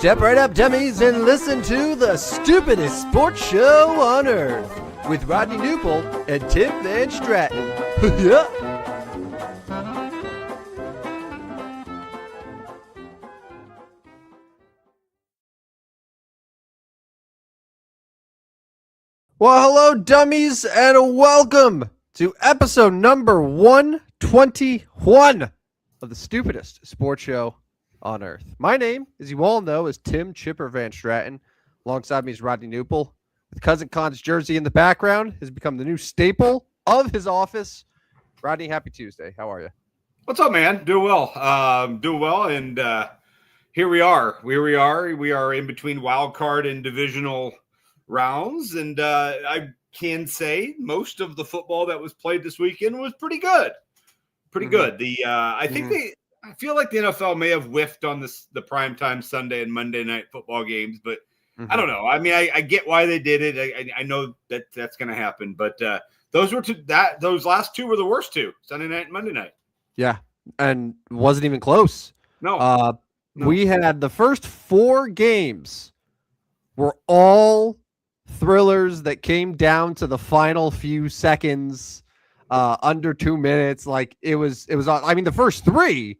Step right up, dummies, and listen to the stupidest sports show on earth with Rodney Newpole and Tim Van Stratton. Yeah. Well, hello, dummies, and welcome to episode number 121 of the stupidest sports show on earth. My name, as you all know, is Tim Chipper Van Stratton. Alongside me is Rodney Newpole. With Cousin Con's jersey in the background, has become the new staple of his office. Rodney, happy Tuesday. How are you? What's up, man? Doing well. And here we are. We are in between wild card and divisional rounds, and I can say most of the football that was played this weekend was pretty good. Good. I feel like the NFL may have whiffed on the primetime Sunday and Monday night football games, but I don't know. I mean, I get why they did it. I know that's going to happen, but those last two were the worst two, Sunday night and Monday night. Yeah, and wasn't even close. No. We had the first four games were all thrillers that came down to the final few seconds, under 2 minutes. Like it was. I mean, the first three,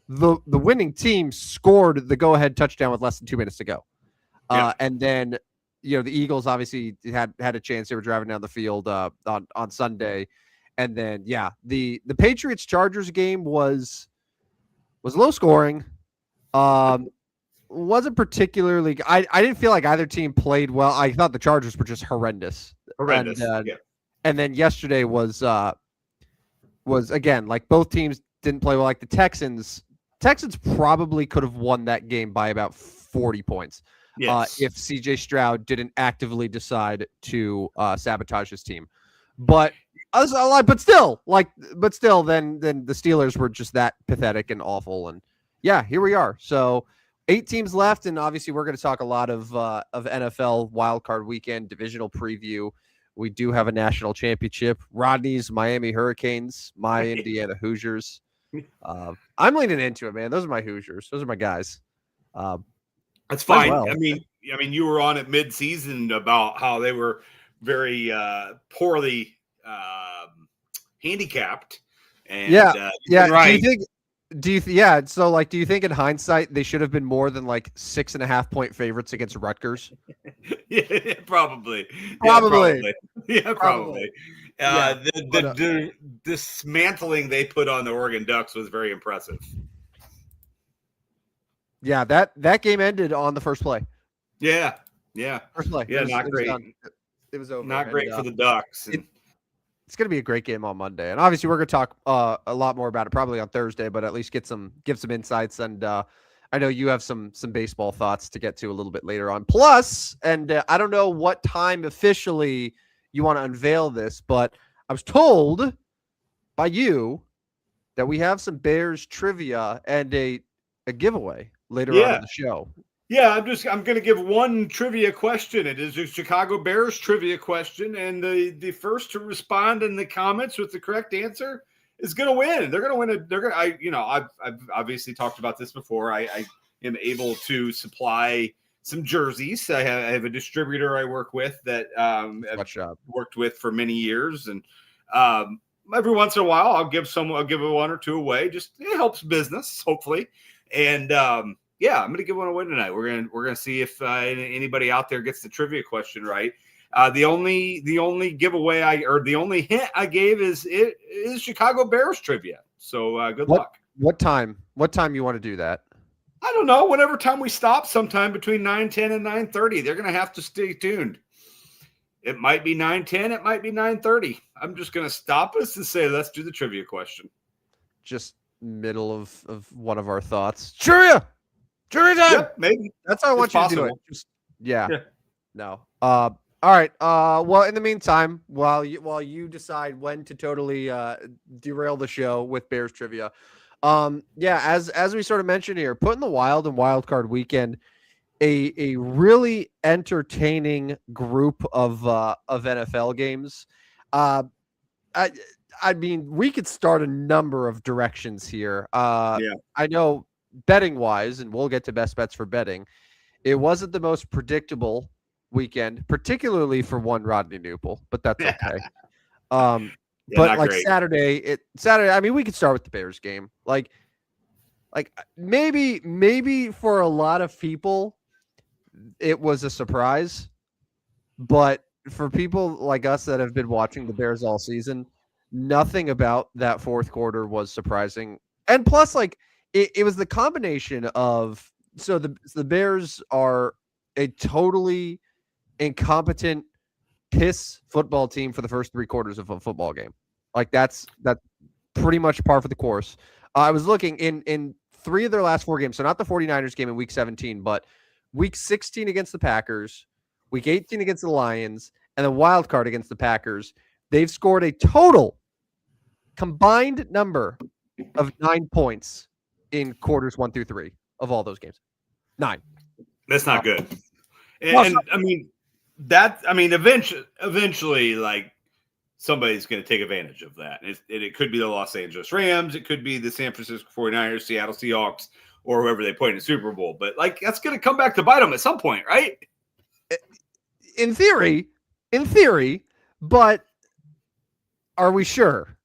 the winning team scored the go-ahead touchdown with less than 2 minutes to go. And then, the Eagles obviously had a chance. They were driving down the field on Sunday. And then, the Patriots-Chargers game was low scoring. Wasn't particularly – I didn't feel like either team played well. I thought the Chargers were just horrendous. And then yesterday was again, like both teams didn't play well. Like the Texans probably could have won that game by about 40 points. Yes. If CJ Stroud didn't actively decide to sabotage his team. But still, then the Steelers were just that pathetic and awful. And here we are. So 8 teams left, and obviously we're going to talk a lot of NFL wildcard weekend divisional preview. We do have a national championship. Rodney's Miami Hurricanes, my Indiana Hoosiers. I'm leaning into it, man. Those are my Hoosiers. Those are my guys. That's fine. Well. I mean, you were on it mid-season about how they were very poorly handicapped. And, right. Do you think in hindsight they should have been more than like 6.5 point favorites against Rutgers? Yeah, probably. Yeah, probably. The dismantling they put on the Oregon Ducks was very impressive. Yeah, that game ended on the first play. Yeah. First play. Yeah, not great. It was over. Not great for the Ducks. It's going to be a great game on Monday, and obviously we're going to talk a lot more about it probably on Thursday, but at least give some insights. And I know you have some baseball thoughts to get to a little bit later on. Plus, and I don't know what time officially you want to unveil this, but I was told by you that we have some Bears trivia and a giveaway later on in the show. Yeah, I'm going to give one trivia question. It is a Chicago Bears trivia question, and the first to respond in the comments with the correct answer is going to win. They're going to win. I've obviously talked about this before. I am able to supply some jerseys. I have a distributor I work with that I've worked with for many years, and every once in a while I'll give one or two away. Just it helps business, hopefully, and. I'm going to give one away tonight. We're going to see if anybody out there gets the trivia question right. The only giveaway the only hint I gave is Chicago Bears trivia. So good luck. What time you want to do that? I don't know. Whatever time we stop, sometime between 9:10 and 9:30. They're going to have to stay tuned. It might be 9:10. It might be 9:30. I'm just going to stop us and say, let's do the trivia question. Just middle of one of our thoughts. Trivia time. Yep, maybe. That's how I want you to do it. No. All right. Well, in the meantime, while you decide when to totally derail the show with Bears trivia, as we sort of mentioned here, putting the Wild and Wild Card Weekend, a really entertaining group of NFL games. I mean, we could start a number of directions here. I know betting wise, and we'll get to best bets for betting. It wasn't the most predictable weekend, particularly for one Rodney Newpel, but that's okay. Yeah, But not like great. Saturday, I mean, we could start with the Bears game. Like maybe for a lot of people, it was a surprise, but for people like us that have been watching the Bears all season, nothing about that fourth quarter was surprising. And plus, like it was the combination of the Bears are a totally incompetent piss football team for the first three quarters of a football game. Like that's pretty much par for the course. I was looking in three of their last four games, so not the 49ers game in week 17, but week 16 against the Packers, week 18 against the Lions, and the wild card against the Packers. They've scored a total combined number of 9 points in quarters 1 through 3 of all those games. 9. That's not good. And I mean, eventually, like somebody's going to take advantage of that. It could be the Los Angeles Rams. It could be the San Francisco 49ers, Seattle Seahawks, or whoever they play in the Super Bowl. But like, that's going to come back to bite them at some point, right? In theory, but are we sure?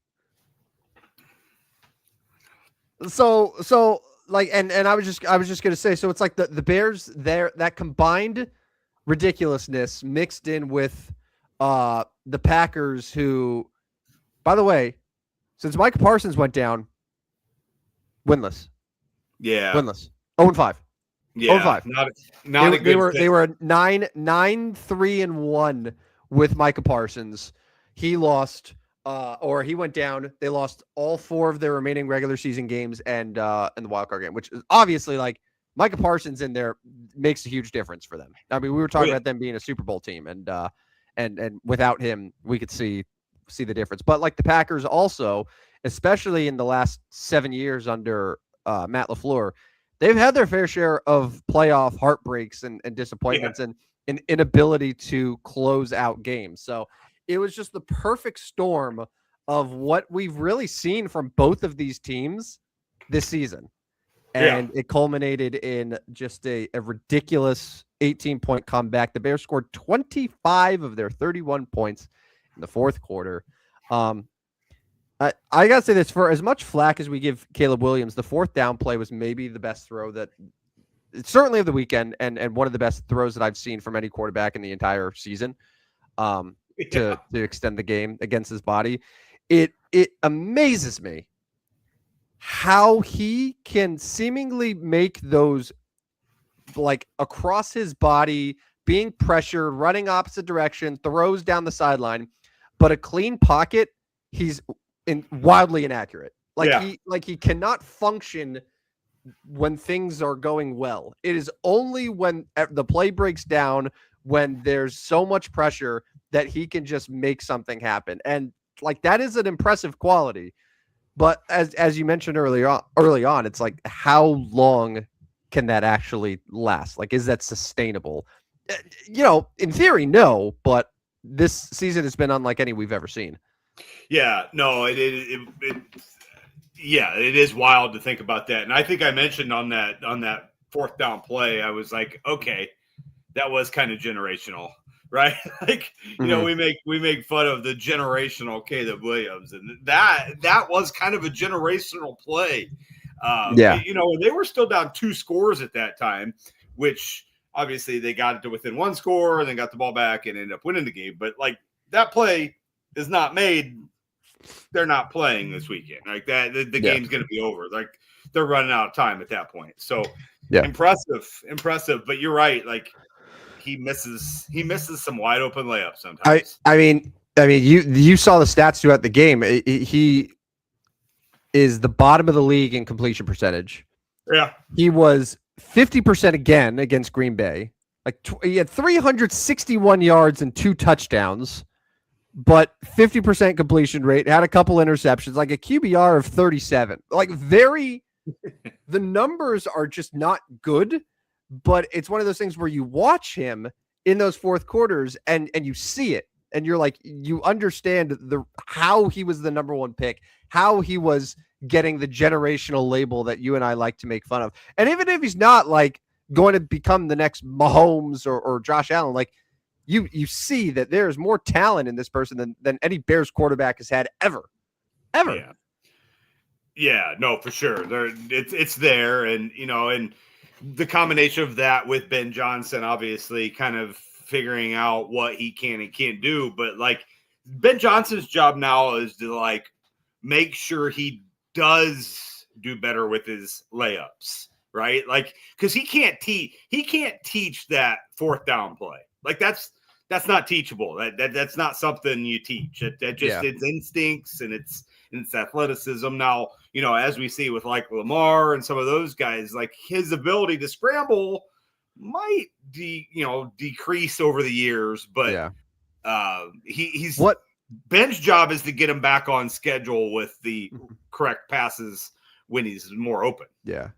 So like, and I was just going to say, so it's like the Bears there, that combined ridiculousness mixed in with the Packers, who, by the way, since Micah Parsons went down, winless. Yeah. Winless. 0-5. Yeah. 0-5. Not a good they were 9-3-1 with Micah Parsons. He lost or he went down. They lost all 4 of their remaining regular season games and the wild card game, which is obviously, like, Micah Parsons in there makes a huge difference for them. I mean, we were talking about them being a Super Bowl team, and without him, we could see the difference. But like the Packers also, especially in the last 7 years under Matt LaFleur, they've had their fair share of playoff heartbreaks and disappointments and an inability to close out games. So it was just the perfect storm of what we've really seen from both of these teams this season. And it culminated in just a ridiculous 18-point comeback. The Bears scored 25 of their 31 points in the fourth quarter. I got to say this, for as much flack as we give Caleb Williams, the fourth down play was maybe the best throw that certainly of the weekend and one of the best throws that I've seen from any quarterback in the entire season to extend the game against his body. It amazes me how he can seemingly make those, like, across his body, being pressured, running opposite direction, throws down the sideline, but a clean pocket, he's wildly inaccurate. He cannot function when things are going well. It is only when the play breaks down, when there's so much pressure, that he can just make something happen. And like, that is an impressive quality. But as you mentioned early on, it's like, how long can that actually last? Like, is that sustainable? In theory, no, but this season has been unlike any we've ever seen. Yeah, no, it is wild to think about that. And I think I mentioned on that fourth down play, I was like, okay, that was kind of generational, right? Like, we make fun of the generational Caleb Williams, and that was kind of a generational play. They were still down 2 scores at that time, which obviously they got it to within 1 score and then got the ball back and ended up winning the game. But like, that play is not made. They're not playing this weekend. Like that, the game's going to be over. Like, they're running out of time at that point. So impressive. But you're right. Like, he misses some wide open layups sometimes. I mean, you saw the stats throughout the game. He is the bottom of the league in completion percentage. Yeah, he was 50% again against Green Bay. Like, he had 361 yards and 2 touchdowns, but 50% completion rate. Had a couple interceptions, like a QBR of 37. Like, the numbers are just not good. But it's one of those things where you watch him in those fourth quarters and you see it, and you're like, you understand how he was the number 1 pick, how he was getting the generational label that you and I like to make fun of. And even if he's not, like, going to become the next Mahomes or Josh Allen. Like you see that there's more talent in this person than any Bears quarterback has had ever. Yeah. Yeah, no, for sure. It's there, and and the combination of that with Ben Johnson, obviously, kind of figuring out what he can and can't do. But like Ben Johnson's job now is to like make sure he does do better with his layups, right? Like because he can't teach that fourth down play. Like that's not teachable. That's not something you teach. That just it's instincts and it's athleticism. Now, as we see with like Lamar and some of those guys, like his ability to scramble might decrease over the years, but he's what Ben's job is to get him back on schedule with the correct passes when he's more open. Yeah.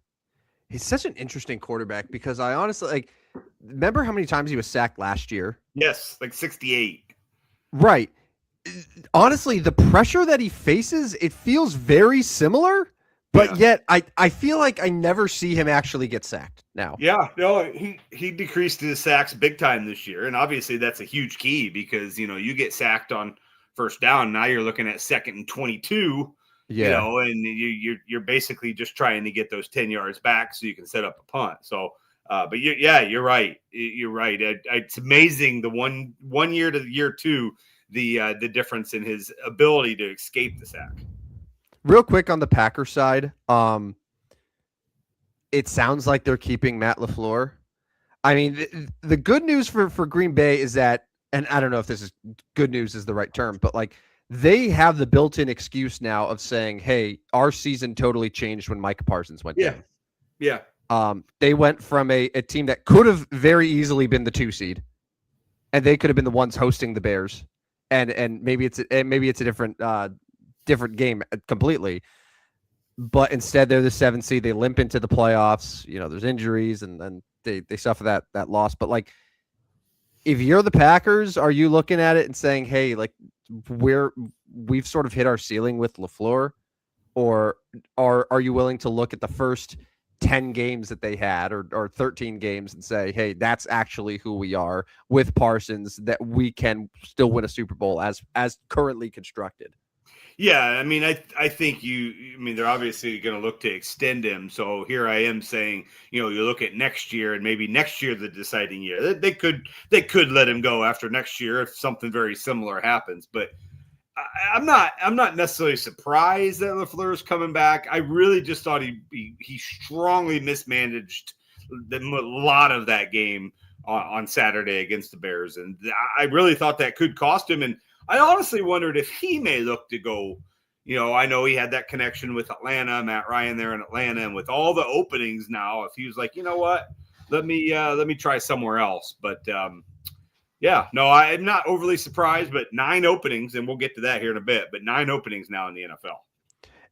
He's such an interesting quarterback because I honestly remember how many times he was sacked last year? Yes, like 68. Right. Honestly, the pressure that he faces, it feels very similar, but yet I feel like I never see him actually get sacked now. Yeah, no, he decreased his sacks big time this year, and obviously that's a huge key because you get sacked on first down, now you're looking at 2nd and 22. And you're basically just trying to get those 10 yards back so you can set up a punt. So, but you're right. You're right. It's amazing the one year to year two. The difference in his ability to escape the sack. Real quick on the Packers side, it sounds like they're keeping Matt LaFleur. I mean, the good news for Green Bay is that, and I don't know if this is good news is the right term, but like they have the built-in excuse now of saying, hey, our season totally changed when Micah Parsons went down. Yeah. They went from a team that could have very easily been the 2 seed, and they could have been the ones hosting the Bears. And maybe it's a different game completely, but instead they're the 7 seed. They limp into the playoffs. There's injuries and they suffer that loss. But like, if you're the Packers, are you looking at it and saying, hey, like we've sort of hit our ceiling with LaFleur, or are you willing to look at the first 10 games that they had or 13 games and say, hey, that's actually who we are with Parsons, that we can still win a Super Bowl as currently constructed? Yeah, I mean, I think they're obviously going to look to extend him. So here I am saying, you look at next year and maybe next year the deciding year. They could let him go after next year if something very similar happens. But I'm not necessarily surprised that LaFleur is coming back. I really just thought he strongly mismanaged a lot of that game on Saturday against the Bears, and I really thought that could cost him. And I honestly wondered if he may look to go. I know he had that connection with Atlanta, Matt Ryan there in Atlanta, and with all the openings now, if he was like, you know what, let me try somewhere else. But yeah, no, I'm not overly surprised, but 9 openings, and we'll get to that here in a bit, but 9 openings now in the NFL.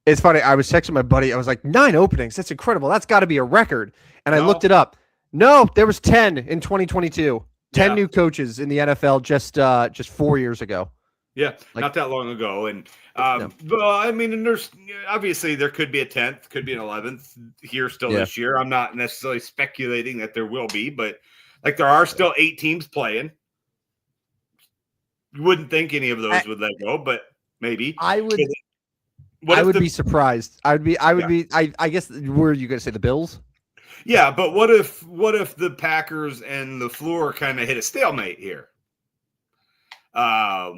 It's funny. I was texting my buddy. I was like, 9 openings. That's incredible. That's got to be a record. And I looked it up. No, there was 10 in 2022. 10 new coaches in the NFL just 4 years ago. Yeah, not that long ago. And but I mean, and there's obviously there could be a 10th, could be an 11th here still this year. I'm not necessarily speculating that there will be, but like there are still 8 teams playing. You wouldn't think any of those would let go, but maybe I would. I would be surprised. I guess were you going to say the Bills? Yeah, but what if the Packers and LaFleur kind of hit a stalemate here?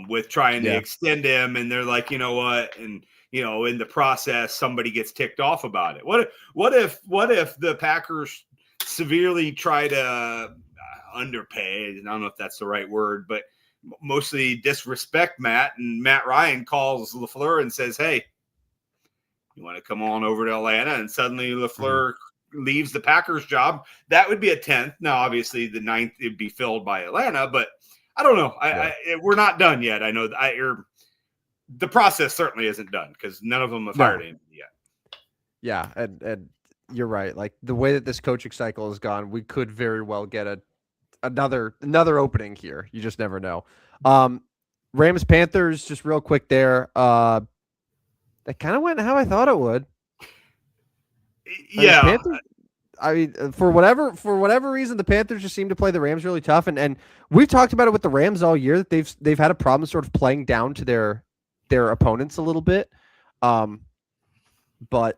With trying to extend him, and they're like, you know what, and in the process, somebody gets ticked off about it. What if the Packers severely try to underpay? I don't know if that's the right word, but mostly disrespect Matt, and Matt Ryan calls LaFleur and says, "Hey, you want to come on over to Atlanta?" And suddenly LaFleur leaves the Packers job. That would be a 10th. Now, obviously, the 9th would be filled by Atlanta, but I don't know. We're not done yet. I know the process certainly isn't done because none of them have hired him yet. Yeah, and you're right. Like the way that this coaching cycle has gone, we could very well get another opening here. You just never know. Rams Panthers, just real quick there. That kind of went how I thought it would. Yeah. I mean, for whatever reason, the Panthers just seem to play the Rams really tough, and we've talked about it with the Rams all year that they've had a problem sort of playing down to their opponents a little bit. But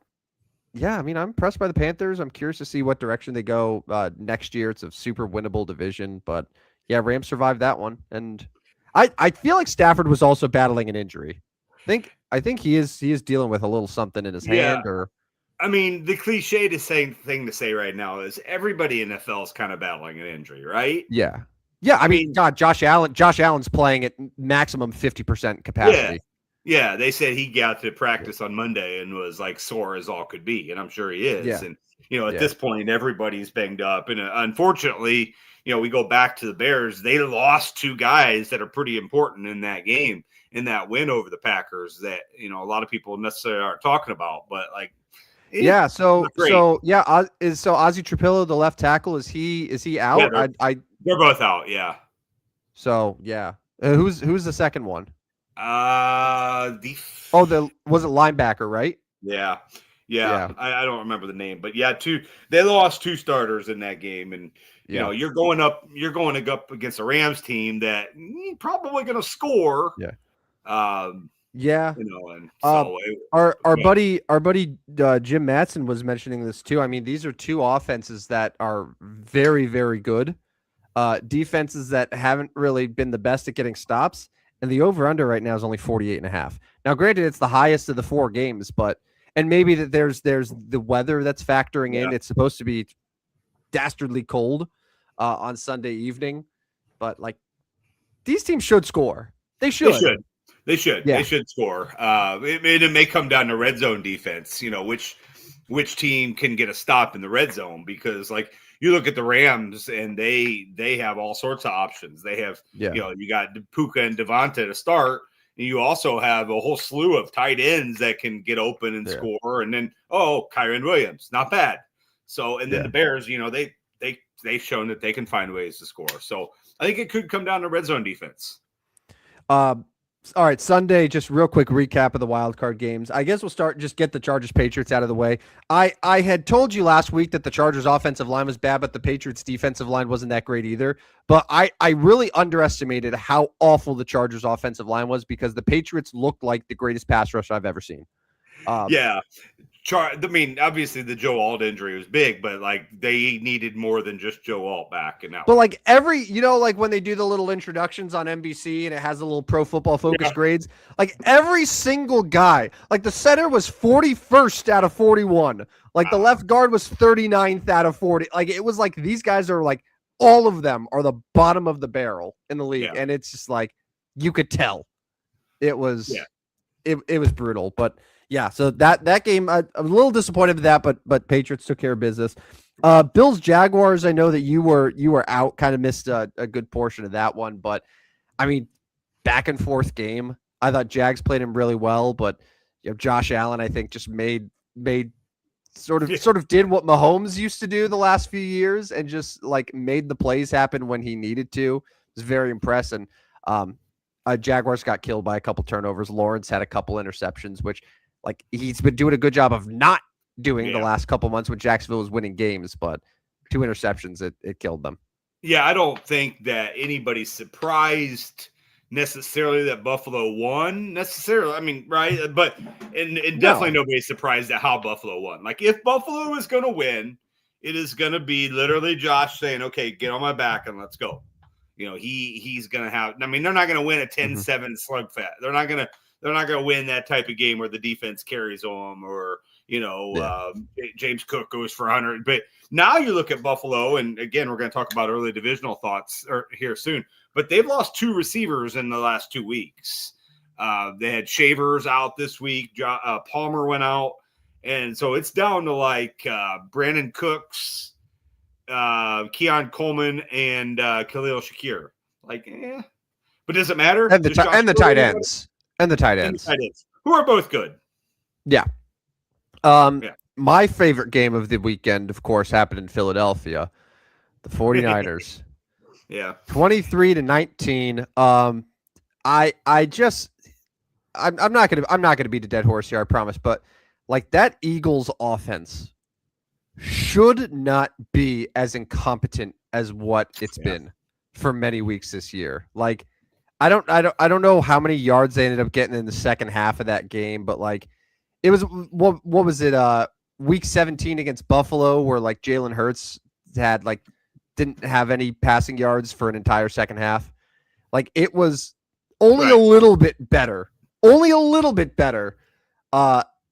yeah, I mean, I'm impressed by the Panthers. I'm curious to see what direction they go next year. It's a super winnable division, but yeah, Rams survived that one, and I feel like Stafford was also battling an injury. I think he is dealing with a little something in his hand or. I mean, the cliche thing to say right now is everybody in the NFL is kind of battling an injury, right? Yeah. Yeah. I mean, God, Josh Allen's playing at maximum 50% capacity. Yeah. They said he got to practice on Monday and was like sore as all could be. And I'm sure he is. Yeah. And, at this point, everybody's banged up. And unfortunately, we go back to the Bears. They lost two guys that are pretty important in that game, in that win over the Packers that, a lot of people necessarily aren't talking about. But like, yeah. So Ozzie Trapillo, the left tackle, is he out? Yeah, they're both out. Yeah. So yeah, who's the second one? Was it linebacker, right? Yeah. I don't remember the name, but yeah, they lost two starters in that game, and you're going up against a Rams team that probably going to score. Yeah. And so our buddy Jim Matson was mentioning this too. I mean, these are two offenses that are very, very good. Defenses that haven't really been the best at getting stops, and the over-under right now is only 48.5. Now, granted, it's the highest of the 4 games, and maybe that there's the weather that's factoring in. It's supposed to be dastardly cold on Sunday evening, but like these teams should score. They should. They should score. It may come down to red zone defense, which team can get a stop in the red zone, because like you look at the Rams and they have all sorts of options. They have, you got Puka and Devonta to start, and you also have a whole slew of tight ends that can get open and score. And then, Kyron Williams, not bad. So, and then the Bears, they've shown that they can find ways to score. So I think it could come down to red zone defense. All right, Sunday, just real quick recap of the wild card games. I guess we'll just get the Chargers Patriots out of the way. I had told you last week that the Chargers offensive line was bad, but the Patriots defensive line wasn't that great either. But I really underestimated how awful the Chargers offensive line was, because the Patriots looked like the greatest pass rush I've ever seen. Obviously the Joe Alt injury was big, but like they needed more than just Joe Alt back. But like like when they do the little introductions on NBC and it has a little Pro Football Focus grades, like every single guy, like the center was 41st out of 41. Like the left guard was 39th out of 40. Like it was like these guys are like, all of them are the bottom of the barrel in the league. Yeah. And it's just like, you could tell it was, it was brutal, but yeah, so that game, I'm a little disappointed with that, but Patriots took care of business. Bills Jaguars, I know that you were out, kind of missed a good portion of that one, but I mean, back and forth game. I thought Jags played him really well, but Josh Allen, I think, just made sort of did what Mahomes used to do the last few years, and just like made the plays happen when he needed to. It was very impressive. Jaguars got killed by a couple turnovers. Lawrence had a couple interceptions, which, like, he's been doing a good job of not doing the last couple months when Jacksonville was winning games, but 2 interceptions, it killed them. Yeah, I don't think that anybody's surprised necessarily that Buffalo won necessarily. I mean, right? But and definitely nobody's surprised at how Buffalo won. Like, if Buffalo is going to win, it is going to be literally Josh saying, "Okay, get on my back and let's go." He's going to have. I mean, they're not going to win a 10-7 slugfest. They're not going to win that type of game where the defense carries them, or James Cook goes for 100. But now you look at Buffalo, and again, we're going to talk about early divisional thoughts here soon. But they've lost 2 receivers in the last 2 weeks. They had Shavers out this week. Palmer went out, and so it's down to like Brandon Cooks, Keon Coleman, and Khalil Shakir. Like, but does it matter? And the tight ends. And the tight ends. Who are both good. Yeah. My favorite game of the weekend, of course, happened in Philadelphia. The 49ers. 23-19. I'm not gonna beat a dead horse here, I promise. But like that Eagles offense should not be as incompetent as what it's been for many weeks this year. Like, I don't know how many yards they ended up getting in the second half of that game, but like, it was what was it? Week 17 against Buffalo, where like Jalen Hurts had like didn't have any passing yards for an entire second half. Like, it was only a little bit better,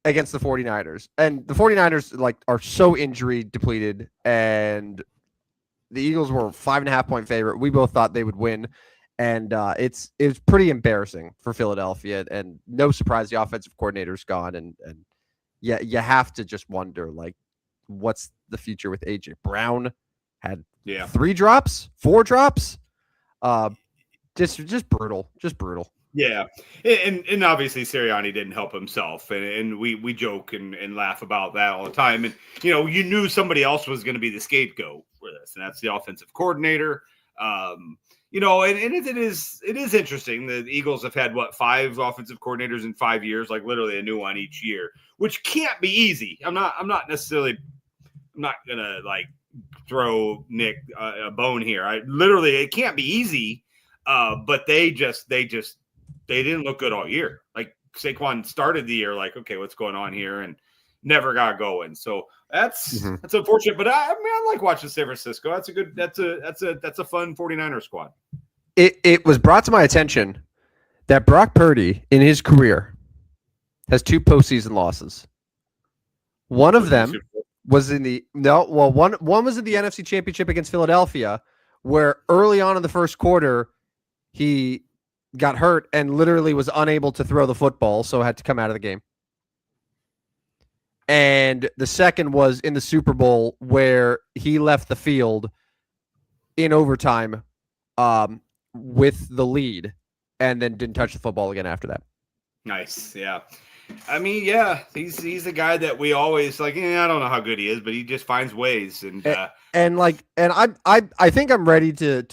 against the 49ers. And the 49ers like are so injury depleted, and the Eagles were a 5.5-point favorite. We both thought they would win. And it's pretty embarrassing for Philadelphia, and no surprise the offensive coordinator's gone. And yeah, you have to just wonder, like, what's the future with AJ Brown? Had 4 drops. Just brutal. Yeah, and obviously Sirianni didn't help himself, and we joke and laugh about that all the time. And you knew somebody else was going to be the scapegoat for this, and that's the offensive coordinator. And it is interesting. The Eagles have had 5 offensive coordinators in 5 years, like literally a new one each year, which can't be easy. I'm not gonna like throw Nick a bone here. It can't be easy. But they didn't look good all year. Like, Saquon started the year like, okay, what's going on here, and never got going. So that's unfortunate. But I like watching San Francisco. That's a fun 49er squad. It was brought to my attention that Brock Purdy in his career has 2 postseason losses. One of them was one was in the NFC Championship against Philadelphia, where early on in the first quarter he got hurt and literally was unable to throw the football, so had to come out of the game. And the second was in the Super Bowl, where he left the field in overtime with the lead and then didn't touch the football again after that. Nice. Yeah. I mean, yeah, he's the guy that we always like. I don't know how good he is, but he just finds ways. And I think I'm ready to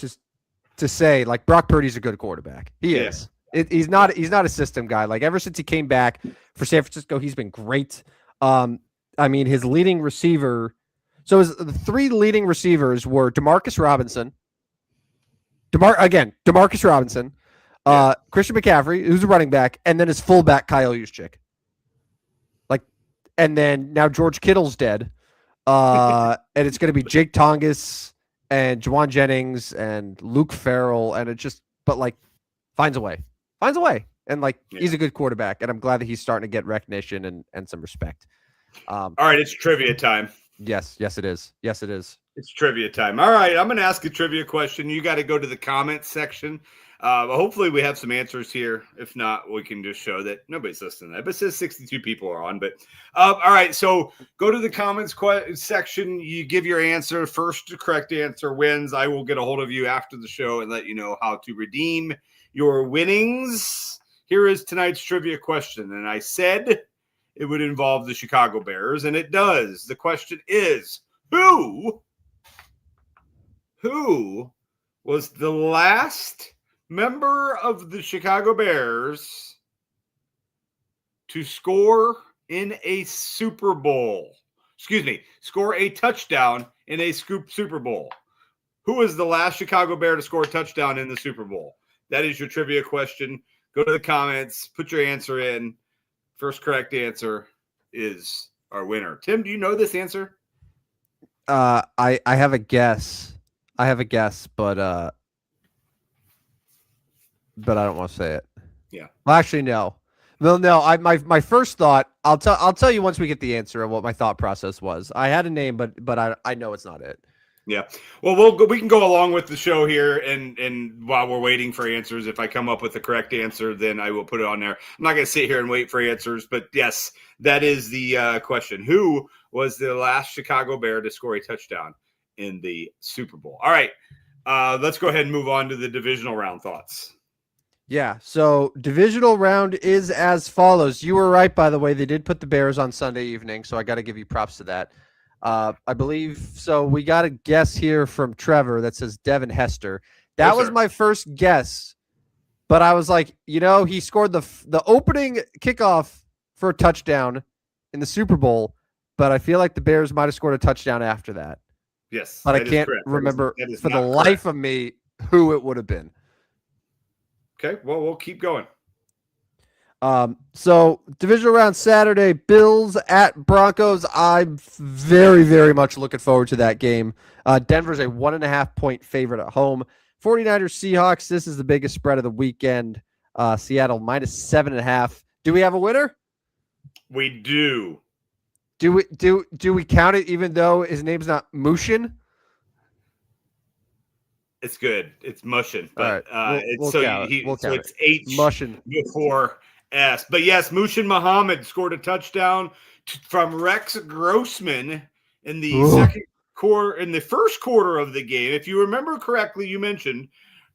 say, like, Brock Purdy's a good quarterback. He is. He's not a system guy. Like, ever since he came back for San Francisco, he's been great. I mean, his leading receiver. So the 3 leading receivers were Demarcus Robinson. Demarcus Robinson, Christian McCaffrey, who's a running back, and then his fullback Kyle Juszczyk. Like, and then now George Kittle's dead, and it's going to be Jake Tongas and Juwan Jennings and Luke Farrell, and finds a way, and he's a good quarterback, and I'm glad that he's starting to get recognition and some respect. All right, it's trivia time. Yes, it is. It's trivia time. All right, I'm going to ask a trivia question. You got to go to the comments section. Hopefully we have some answers here. If not, we can just show that nobody's listening to that. But it says 62 people are on. But all right, so go to the comments section. You give your answer. First correct answer wins. I will get a hold of you after the show and let you know how to redeem your winnings. Here is tonight's trivia question. And I said it would involve the Chicago Bears, and it does. The question is, who was the last member of the Chicago Bears to score in a Super Bowl? Score a touchdown in a Super Bowl. Who was the last Chicago Bear to score a touchdown in the Super Bowl? That is your trivia question. Go to the comments, put your answer in. First correct answer is our winner. Tim, do you know this answer? I have a guess. But I don't want to say it. Yeah. Well, actually, no. Well, no. My first thought. I'll tell you once we get the answer of what my thought process was. I had a name, but I know it's not it. Yeah. Well, we can go along with the show here, and while we're waiting for answers, if I come up with the correct answer, then I will put it on there. I'm not going to sit here and wait for answers, but yes, that is the question. Who was the last Chicago Bear to score a touchdown in the Super Bowl? All right. Let's go ahead and move on to the divisional round thoughts. Yeah, so divisional round is as follows. You were right, by the way. They did put the Bears on Sunday evening, so I got to give you props to that. I believe so. We got a guess here from Trevor that says Devin Hester. That was my first guess, but I was like, he scored the opening kickoff for a touchdown in the Super Bowl, but I feel like the Bears might have scored a touchdown after that. Yes, but I can't remember for the life of me who it would have been. Okay, well, we'll keep going. So divisional round Saturday, Bills at Broncos. I'm very, very much looking forward to that game. Denver's a 1.5 point favorite at home. 49ers Seahawks. This is the biggest spread of the weekend. Seattle -7.5. Do we have a winner? We do. Do we count it even though his name's not Mushin? It's good. It's Mushin, but right. We'll count it. So it's H Mushin before S. But yes, Mushin Muhammad scored a touchdown from Rex Grossman in the first quarter of the game. If you remember correctly, you mentioned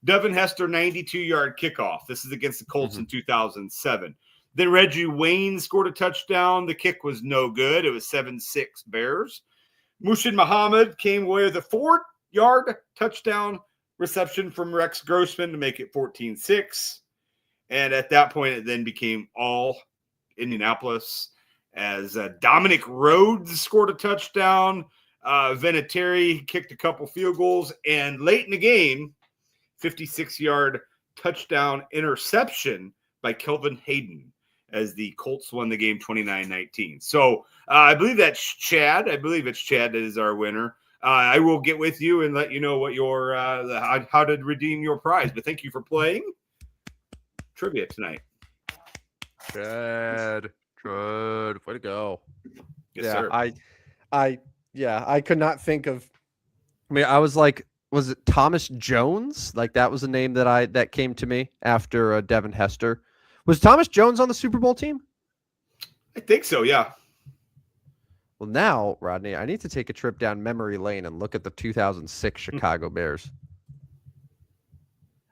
Devin Hester 92-yard kickoff. This is against the Colts in 2007. Then Reggie Wayne scored a touchdown. The kick was no good. It was 7-6 Bears. Mushin Muhammad came away with a 4-yard touchdown reception from Rex Grossman to make it 14-6. And at that point, it then became all Indianapolis as Dominic Rhodes scored a touchdown. Vinatieri kicked a couple field goals. And late in the game, 56-yard touchdown interception by Kelvin Hayden as the Colts won the game 29-19. So I believe that's Chad. I believe it's Chad that is our winner. I will get with you and let you know what your how to redeem your prize. But thank you for playing trivia tonight. Chad, way to go. Yes, sir. I could not think of. I mean, I was like, was it Thomas Jones? Like that was a name that came to me after Devin Hester. Was Thomas Jones on the Super Bowl team? I think so, yeah. Well, now, Rodney, I need to take a trip down memory lane and look at the 2006 Chicago Bears.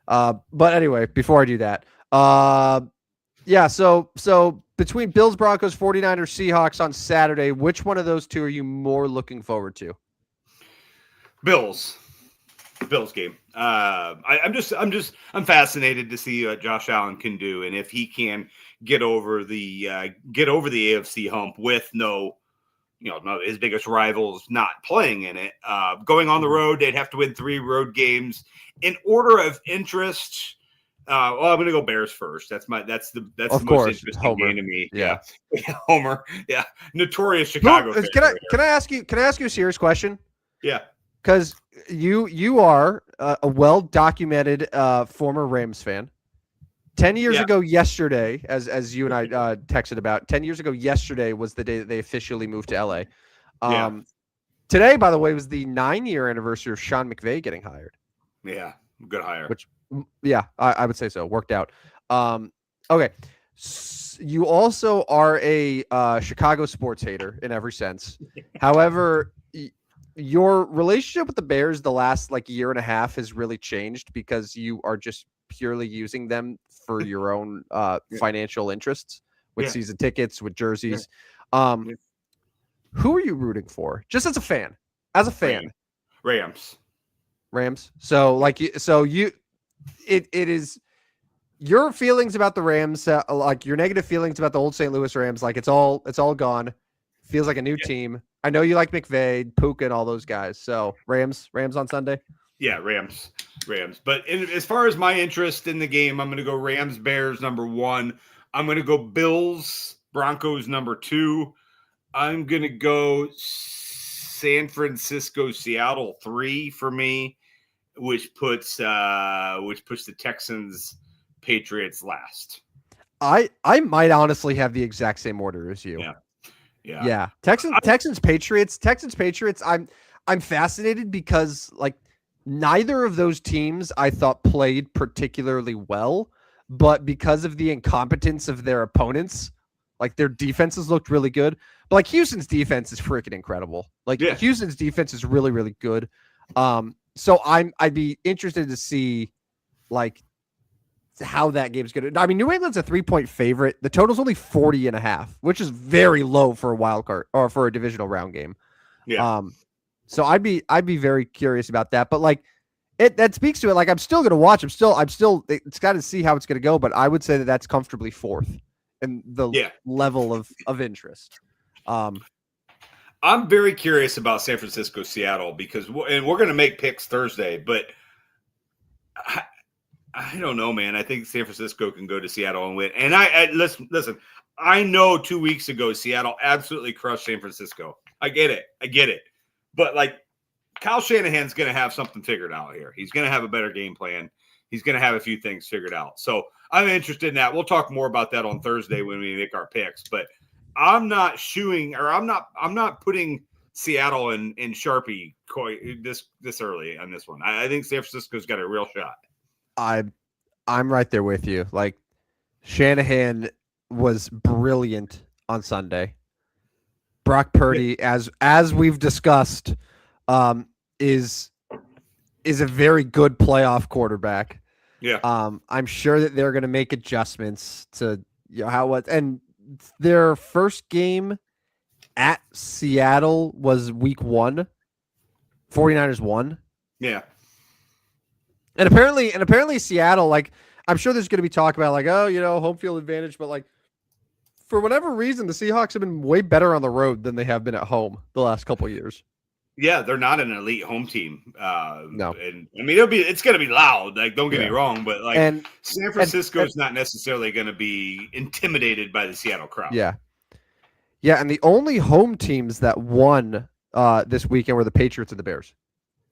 But anyway, before I do that, so between Bills, Broncos, 49ers, Seahawks on Saturday, which one of those two are you more looking forward to? Bills game. I'm fascinated to see what Josh Allen can do, and if he can get over the AFC hump with no his biggest rivals not playing in it. Going on the road, they'd have to win 3 road games. In order of interest, I'm going to go Bears first. That's the most interesting game to me. Yeah. Homer. Yeah, notorious Chicago. Can I ask you a serious question? Yeah. Because you are a well-documented former Rams fan. 10 years ago yesterday, as you and I texted about, 10 years ago yesterday was the day that they officially moved to LA. Today, by the way, was the 9-year anniversary of Sean McVay getting hired. Yeah, good hire. Which, I would say so. Worked out. Okay. You also are a Chicago sports hater in every sense. However, your relationship with the Bears the last year and a half has really changed because you are just purely using them for your own financial interests with season tickets, with jerseys. Who are you rooting for? Just as a fan. Rams. So it is your feelings about the Rams, like your negative feelings about the old St. Louis Rams, like it's all gone. Feels like a new team. I know you like McVay, Puka, and all those guys. So Rams on Sunday. Yeah, Rams. But as far as my interest in the game, I'm going to go Rams, Bears, number 1. I'm going to go Bills, Broncos, number 2. I'm going to go San Francisco, Seattle, 3 for me, which puts the Texans, Patriots last. I might honestly have the exact same order as you. Yeah. Texans, Patriots. I'm fascinated because neither of those teams I thought played particularly well, but because of the incompetence of their opponents, their defenses looked really good. But Houston's defense is freaking incredible. Houston's defense is really, really good. So I'd be interested to see how that game's going to. I mean, New England's a 3-point favorite. The total's only 40.5, which is very low for a wild card or for a divisional round game. Yeah. So I'd be very curious about that. But that speaks to it. I'm still going to watch. I'm still. It's got to see how it's going to go. But I would say that that's comfortably 4th in the level of interest. I'm very curious about San Francisco, Seattle, because and we're going to make picks Thursday, but I don't know, man. I think San Francisco can go to Seattle and win. And I listen. I know 2 weeks ago Seattle absolutely crushed San Francisco. I get it. But like Kyle Shanahan's going to have something figured out here. He's going to have a better game plan. He's going to have a few things figured out. So I'm interested in that. We'll talk more about that on Thursday when we make our picks. But I'm not I'm not putting Seattle in Sharpie this early on this one. I think San Francisco's got a real shot. I'm right there with you. Like Shanahan was brilliant on Sunday. Brock Purdy, as we've discussed, is a very good playoff quarterback. Yeah. I'm sure that they're going to make adjustments to and their first game at Seattle was week 1. 49ers won. Yeah. And apparently Seattle, like, I'm sure there's going to be talk about like, oh, home field advantage, but like for whatever reason, the Seahawks have been way better on the road than they have been at home the last couple of years. Yeah, they're not an elite home team. No, and I mean it's going to be loud. Like, don't get me wrong, but like San Francisco is not necessarily going to be intimidated by the Seattle crowd. Yeah, and the only home teams that won this weekend were the Patriots and the Bears.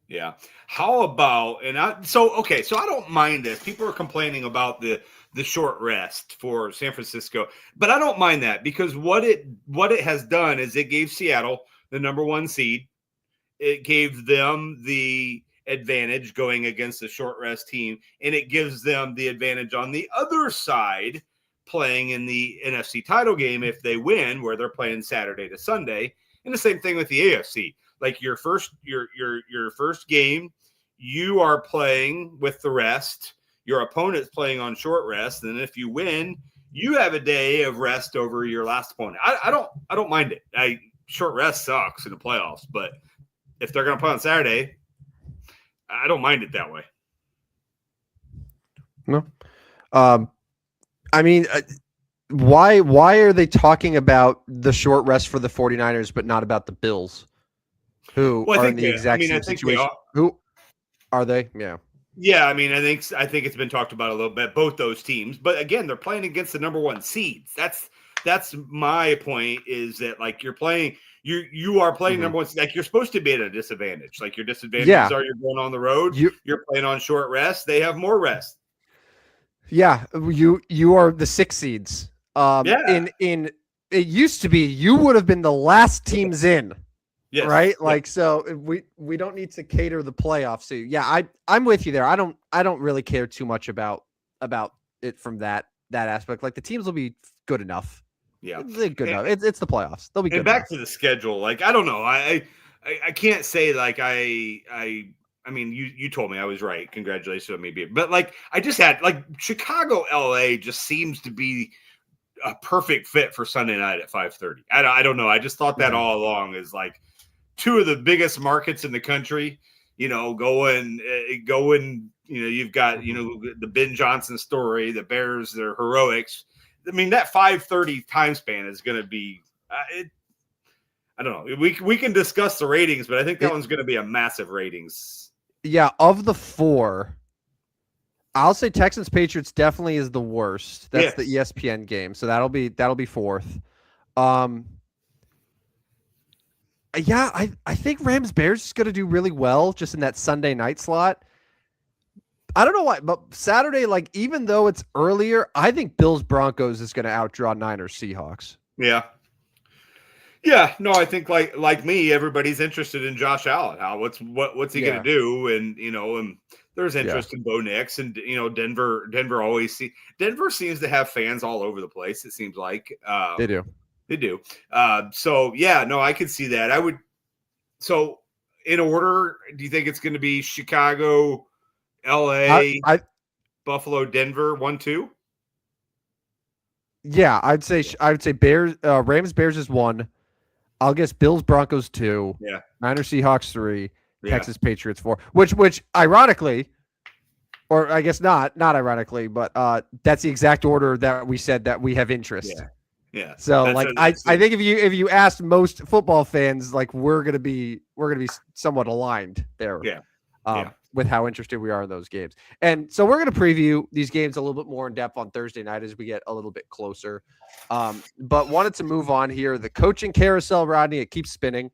Yeah. How about so I don't mind this. People are complaining about the short rest for San Francisco, but I don't mind that because what it has done is it gave Seattle the number 1 seed. It gave them the advantage going against the short rest team, and it gives them the advantage on the other side playing in the NFC title game if they win, where they're playing Saturday to Sunday. And the same thing with the AFC. Like your first game, you are playing with the rest. Your opponent's playing on short rest, and if you win, you have a day of rest over your last opponent. I don't mind it. Short rest sucks in the playoffs, but if they're going to play on Saturday, I don't mind it that way. No, I mean, why are they talking about the short rest for the 49ers, but not about the Bills? Who are in the exact same situation? Who are they? Yeah. Yeah, I mean, I think it's been talked about a little bit, both those teams. But again, they're playing against the number 1 seeds. That's my point, is that like you are playing number 1. Like you're supposed to be at a disadvantage. Like your disadvantages are you're going on the road. You're playing on short rest. They have more rest. Yeah, you are the 6 seeds. In it used to be you would have been the last teams in. Yes. Right? Like, so we don't need to cater the playoffs. So yeah, I'm with you there. I don't really care too much about it from that aspect. Like the teams will be good enough. Yeah. They're good enough. It's the playoffs. They'll be good. And back to the schedule. Like, I don't know. I can't say like I mean, you told me I was right. Congratulations on me being, but like I just had like Chicago, LA just seems to be a perfect fit for Sunday night at 5:30. I don't know. I just thought that all along is like 2 of the biggest markets in the country, going, you've got, the Ben Johnson story, the Bears, their heroics. I mean, that 5:30 time span is going to be, I don't know. We can discuss the ratings, but I think that one's going to be a massive ratings. Yeah. Of the 4, I'll say Texans Patriots definitely is the worst. That's the ESPN game. So that'll be 4th. Yeah, I think Rams Bears is going to do really well just in that Sunday night slot. I don't know why, but Saturday, like even though it's earlier, I think Bills Broncos is going to outdraw Niners Seahawks. Yeah. Yeah, no, I think like me, everybody's interested in Josh Allen. What's he going to do? And and there's interest in Bo Nix, and Denver always Denver seems to have fans all over the place. It seems like they do. They do. So yeah, no, I could see that. I would. So in order, do you think it's going to be Chicago, LA, Buffalo, Denver, 1-2? Yeah, I'd say Bears, Rams, Bears is 1. I'll guess Bills, Broncos 2. Yeah. Niners, Seahawks 3. Texas Patriots 4. Which ironically, or I guess not ironically, but that's the exact order that we said that we have interest. Yeah. Yeah. So like I think if you asked most football fans, like we're gonna be somewhat aligned there. Yeah. With how interested we are in those games. And so we're going to preview these games a little bit more in depth on Thursday night as we get a little bit closer. But wanted to move on here. The coaching carousel, Rodney, it keeps spinning.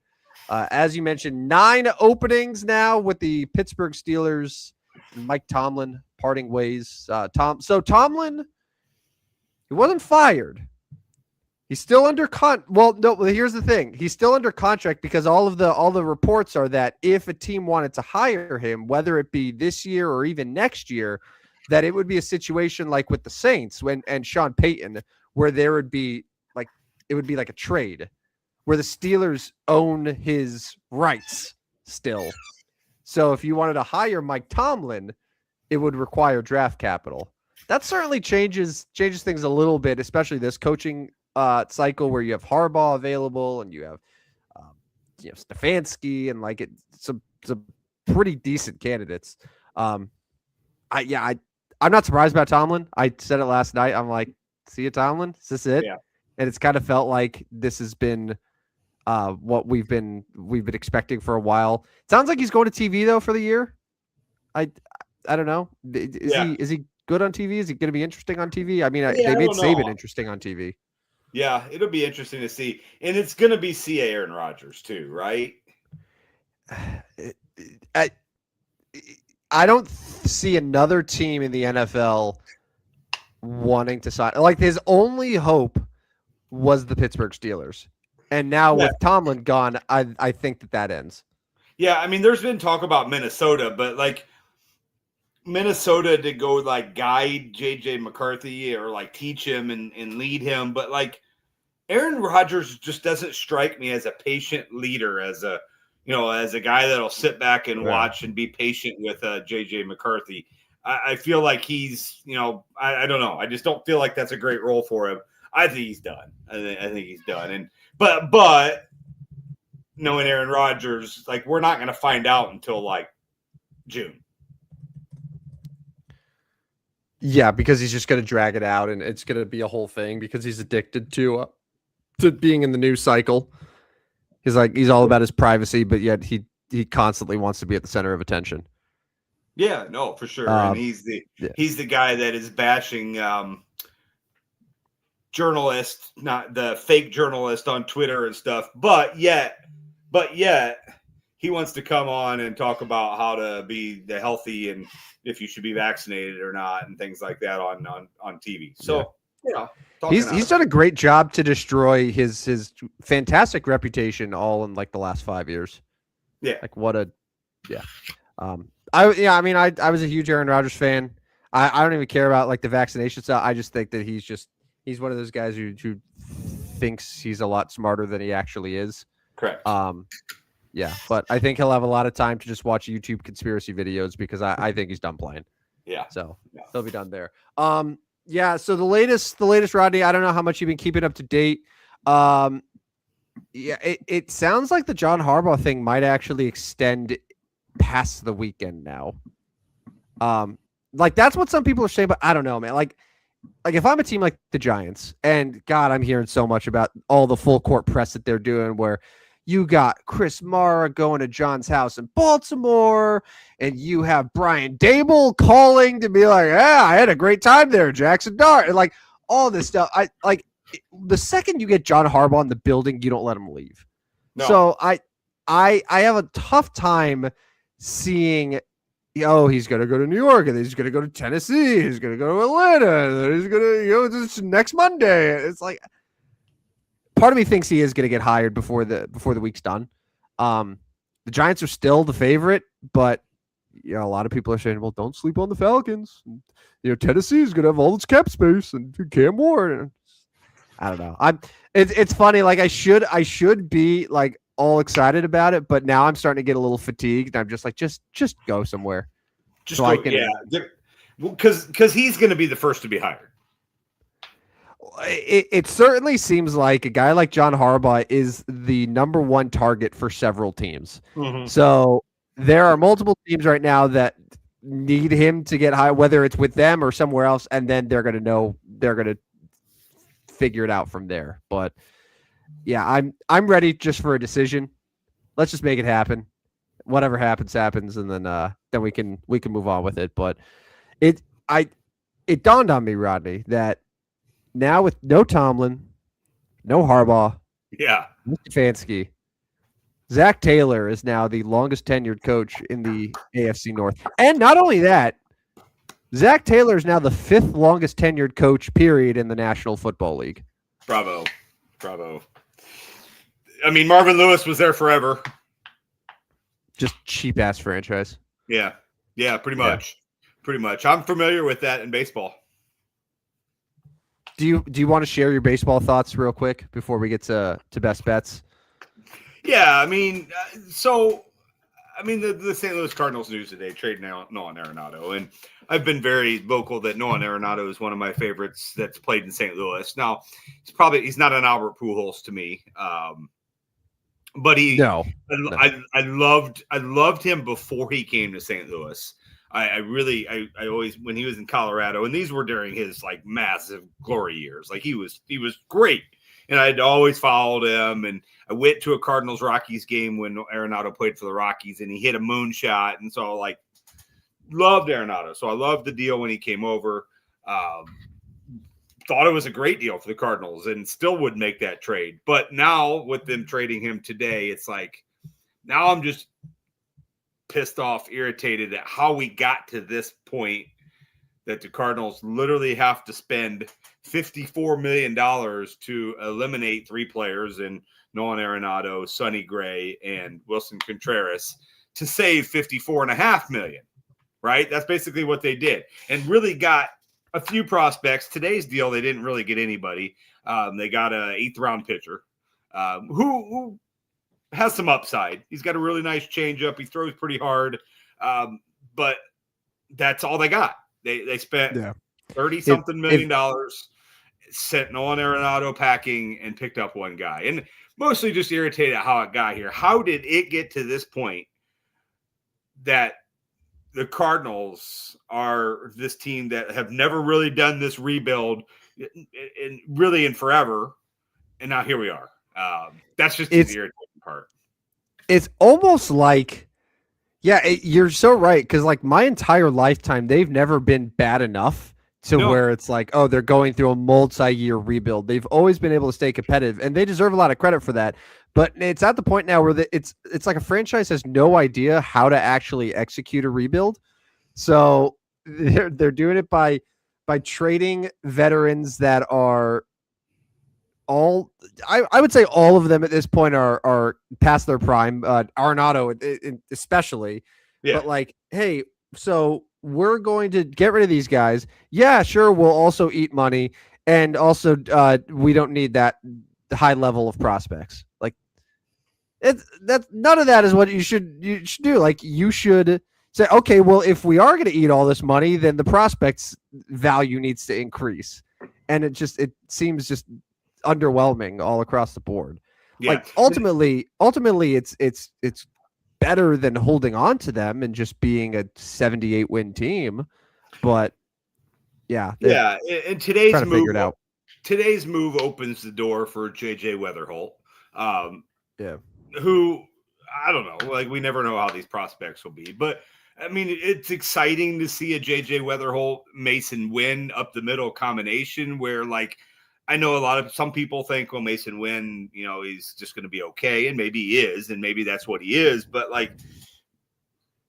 As you mentioned, 9 openings now with the Pittsburgh Steelers and Mike Tomlin parting ways. Tomlin, he wasn't fired. He's still under here's the thing. He's still under contract because all the reports are that if a team wanted to hire him, whether it be this year or even next year, that it would be a situation like with the Saints and Sean Payton, where it would be like a trade where the Steelers own his rights still. So if you wanted to hire Mike Tomlin, it would require draft capital. That certainly changes things a little bit, especially this coaching cycle where you have Harbaugh available and you have Stefanski and like some pretty decent candidates. I'm not surprised about Tomlin. I said it last night. I'm like, see you, Tomlin. Is this it? Yeah. And it's kind of felt like this has been what we've been expecting for a while. Sounds like he's going to TV though for the year. I don't know. Is he good on TV? Is he going to be interesting on TV? I mean, they made Saban interesting on TV. Yeah, it'll be interesting to see. And it's going to be Aaron Rodgers too, right? I don't see another team in the NFL wanting to sign. Like his only hope was the Pittsburgh Steelers. And now with Tomlin gone, I think that ends. Yeah, I mean, there's been talk about Minnesota, but like Minnesota to go like guide JJ McCarthy or like teach him and lead him. But like Aaron Rodgers just doesn't strike me as a patient leader, as a guy that'll sit back and watch and be patient with JJ McCarthy. I feel like he's, I don't know. I just don't feel like that's a great role for him. I think he's done. I think he's done. And but knowing Aaron Rodgers, like we're not going to find out until like June. Yeah, because he's just going to drag it out, and it's going to be a whole thing because he's addicted to being in the news cycle. He's all about his privacy, but yet he constantly wants to be at the center of attention. Yeah, no, for sure. And he's the guy that is bashing journalists, not the fake journalist on Twitter and stuff. But yet he wants to come on and talk about how to be the healthy and if you should be vaccinated or not and things like that on TV. So, he's done a great job to destroy his fantastic reputation all in like the last 5 years. Yeah. Like I was a huge Aaron Rodgers fan. I don't even care about like the vaccination stuff. I just think that he's one of those guys who thinks he's a lot smarter than he actually is. Correct. Yeah, but I think he'll have a lot of time to just watch YouTube conspiracy videos because I think he's done playing. Yeah. So he'll be done there. Yeah. So the latest, Rodney, I don't know how much you've been keeping up to date. It sounds like the John Harbaugh thing might actually extend past the weekend now. Like that's what some people are saying, but I don't know, man. Like if I'm a team like the Giants, and God, I'm hearing so much about all the full court press that they're doing where you got Chris Mara going to John's house in Baltimore, and you have Brian Dable calling to be like, yeah, I had a great time there, Jackson Dart, and like all this stuff. The second you get John Harbaugh in the building, you don't let him leave. No. So I have a tough time seeing, he's going to go to New York, and then he's going to go to Tennessee, he's going to go to Atlanta, and then he's going to, this next Monday. It's like, part of me thinks he is going to get hired before the week's done. The Giants are still the favorite, but a lot of people are saying, well, don't sleep on the Falcons. And, Tennessee is going to have all its cap space and Cam Ward. I don't know. It's funny. Like I should be like all excited about it, but now I'm starting to get a little fatigued. I'm just like, just go somewhere. Just so go, yeah. Because he's going to be the first to be hired. It certainly seems like a guy like John Harbaugh is the number one target for several teams. Mm-hmm. So there are multiple teams right now that need him to get high, whether it's with them or somewhere else, and then they're going to figure it out from there. But yeah, I'm ready just for a decision. Let's just make it happen. Whatever happens, and then we can move on with it. But it dawned on me, Rodney, that now with no Tomlin, no Harbaugh, Yeah. no Stefanski, Zach Taylor is now the longest tenured coach in the AFC North. And not only that, Zach Taylor is now the 5th longest tenured coach, period, in the National Football League. Bravo. I mean, Marvin Lewis was there forever. Just cheap-ass franchise. Yeah, pretty much. I'm familiar with that in baseball. Do you want to share your baseball thoughts real quick before we get to best bets? Yeah, I mean, the St. Louis Cardinals news today trade Nolan Arenado, and I've been very vocal that Nolan Arenado is one of my favorites that's played in St. Louis. Now, he's not an Albert Pujols to me, but I loved him before he came to St. Louis. I always, when he was in Colorado, and these were during his like massive glory years, like he was great. And I'd always followed him. And I went to a Cardinals Rockies game when Arenado played for the Rockies, and he hit a moonshot. And so like loved Arenado. So I loved the deal when he came over. Thought it was a great deal for the Cardinals and still would make that trade. But now with them trading him today, it's like, now I'm just pissed off, irritated at how we got to this point that the Cardinals literally have to spend $54 million to eliminate 3 players in Nolan Arenado, Sonny Gray, and Wilson Contreras to save $54.5 million, right? That's basically what they did, and really got a few prospects. Today's deal, they didn't really get anybody. They got an 8th round pitcher who has some upside. He's got a really nice changeup. He throws pretty hard, but that's all they got. They spent $30-something million, sent Nolan Arenado packing, and picked up one guy. And mostly just irritated at how it got here. How did it get to this point that the Cardinals are this team that have never really done this rebuild in forever, and now here we are? That's just the irritating part. It's almost like, you're so right, because like my entire lifetime, they've never been bad enough to where it's like, oh, they're going through a multi-year rebuild. They've always been able to stay competitive, and they deserve a lot of credit for that. But it's at the point now where it's like a franchise has no idea how to actually execute a rebuild. So they're doing it by trading veterans that are all, I would say all of them at this point are past their prime. Arenado especially. Yeah. But like, hey, so we're going to get rid of these guys. Yeah, sure. We'll also eat money, and also we don't need that high level of prospects. Like, none of that is what you should do. Like, you should say, okay, well, if we are going to eat all this money, then the prospects value needs to increase. And it seems just underwhelming all across the board. Yeah. Like ultimately it's better than holding on to them and just being a 78 win team. But and today's move opens the door for JJ Weatherholt. Who, I don't know, like we never know how these prospects will be, but I mean, it's exciting to see a JJ Weatherholt Mason Wynn up the middle combination where, like, I know some people think, well, Mason Wynn, he's just going to be okay, and maybe he is, and maybe that's what he is. But like,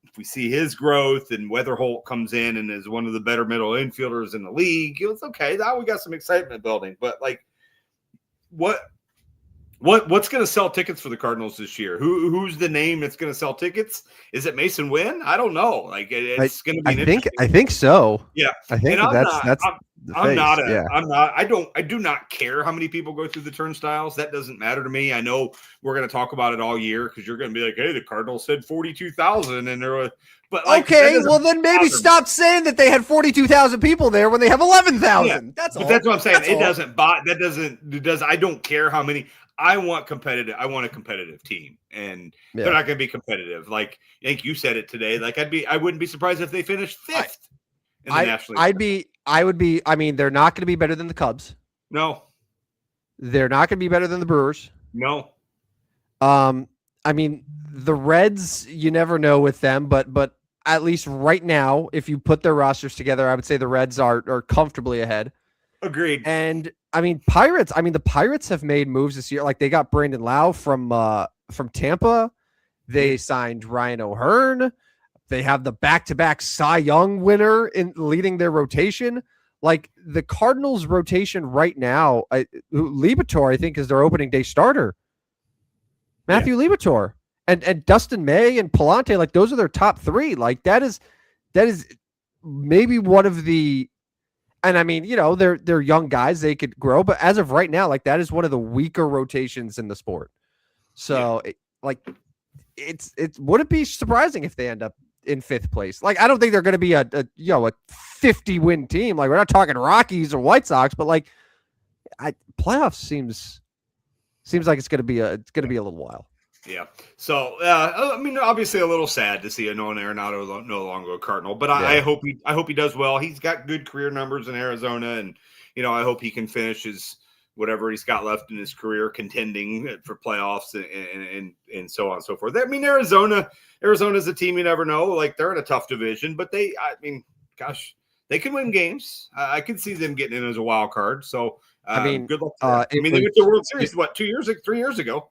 if we see his growth and Weatherholt comes in and is one of the better middle infielders in the league, it's okay. Now we got some excitement building. But like, what's going to sell tickets for the Cardinals this year? Who's the name that's going to sell tickets? Is it Mason Wynn? I don't know. Like, it's going to be. I think so. Yeah, I think that's. I do not care how many people go through the turnstiles. That doesn't matter to me. I know we're going to talk about it all year because you're going to be like, hey, the Cardinals said 42,000, and there was. But like, okay, well then maybe stop saying that they had 42,000 people there when they have 11,000. Yeah, that's what I'm saying. I don't care how many. I want a competitive team, and they're not going to be competitive. Like I think you said it today. Like I wouldn't be surprised if they finished 5th in the National League. I mean, they're not going to be better than the Cubs. No. They're not going to be better than the Brewers. No. I mean, the Reds, you never know with them, but at least right now, if you put their rosters together, I would say the Reds are comfortably ahead. Agreed. And I mean, Pirates. I mean, the Pirates have made moves this year. Like they got Brandon Lau from Tampa. They signed Ryan O'Hearn. They have the back-to-back Cy Young winner in leading their rotation. Like the Cardinals' rotation right now, Libator, I think, is their opening day starter. Matthew Libator and Dustin May and Palante, like those are their top three. Like that is maybe one of the. And I mean, you know, they're young guys, they could grow, but as of right now, like that is one of the weaker rotations in the sport. So, it's would it be surprising if they end up in fifth place? Like, I don't think they're going to be a 50 win team. Like, we're not talking Rockies or White Sox, but like, playoffs seems like it's going to be a little while. Yeah. So, I mean, obviously a little sad to see a Nolan Arenado no longer a Cardinal, but I hope he does well. He's got good career numbers in Arizona, and, you know, I hope he can finish his whatever he's got left in his career contending for playoffs and so on and so forth. I mean, Arizona's a team you never know. Like, they're in a tough division, but they can win games. I could see them getting in as a wild card. So, I mean, good luck. They went to the World Series, 3 years ago?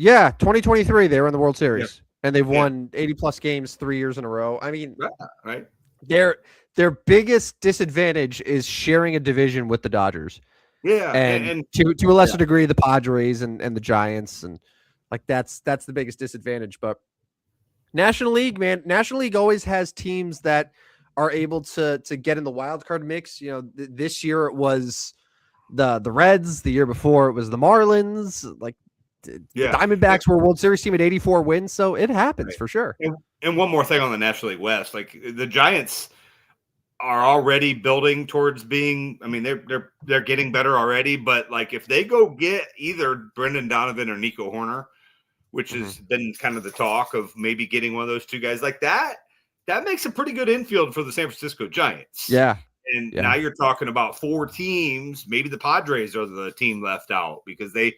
Yeah, 2023, they were in the World Series, and they've won 80-plus games 3 years in a row. I mean, right. Their biggest disadvantage is sharing a division with the Dodgers. Yeah, and to a lesser degree, the Padres and the Giants, and like that's the biggest disadvantage. But National League, man, National League always has teams that are able to get in the wild card mix. You know, this year it was the Reds. The year before it was the Marlins. Like, the Diamondbacks were a World Series team at 84 wins, so it happens for sure. And one more thing on the National League West, like the Giants are already building towards being. I mean, they're getting better already, but like if they go get either Brendan Donovan or Nico Horner, which has been kind of the talk of maybe getting one of those two guys like that makes a pretty good infield for the San Francisco Giants. Yeah. And now you're talking about 4 teams. Maybe the Padres are the team left out because they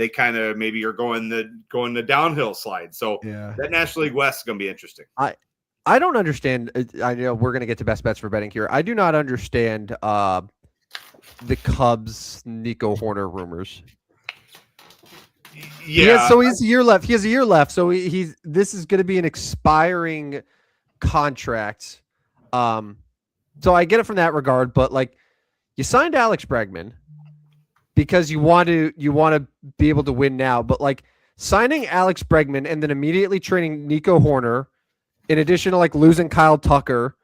kind of maybe are going the downhill slide. So that National League West is going to be interesting. I don't understand. I know we're going to get to best bets for betting here. I do not understand the Cubs Nico Horner rumors. Yeah. So he has a year left. He has a year left. So this is going to be an expiring contract. So I get it from that regard, but like you signed Alex Bregman because you want to be able to win now, but like signing Alex Bregman and then immediately trading Nico Horner, in addition to like losing Kyle Tucker,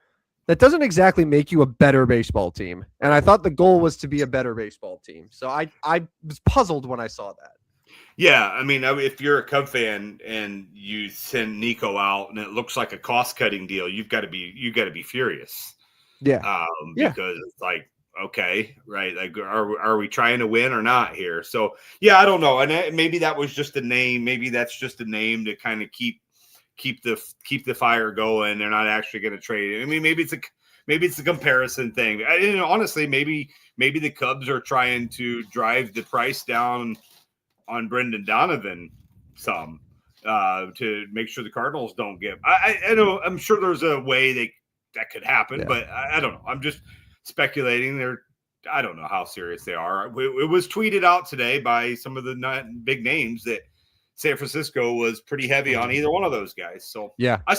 that doesn't exactly make you a better baseball team. And I thought the goal was to be a better baseball team. So I was puzzled when I saw that. Yeah, I mean, if you're a Cub fan and you send Nico out and it looks like a cost-cutting deal, you've got to be furious. Yeah. Because it's like, okay, right? Like, are we trying to win or not here? So, yeah, I don't know. And maybe that was just a name. Maybe that's just a name to kind of keep the fire going. They're not actually going to trade it. I mean, maybe it's a comparison thing. Honestly, maybe the Cubs are trying to drive the price down on Brendan Donovan some to make sure the Cardinals don't give. I know. I'm sure there's a way that could happen, but I don't know. I'm just speculating. I don't know how serious they are. It was tweeted out today by some of the big names that San Francisco was pretty heavy on either one of those guys. So I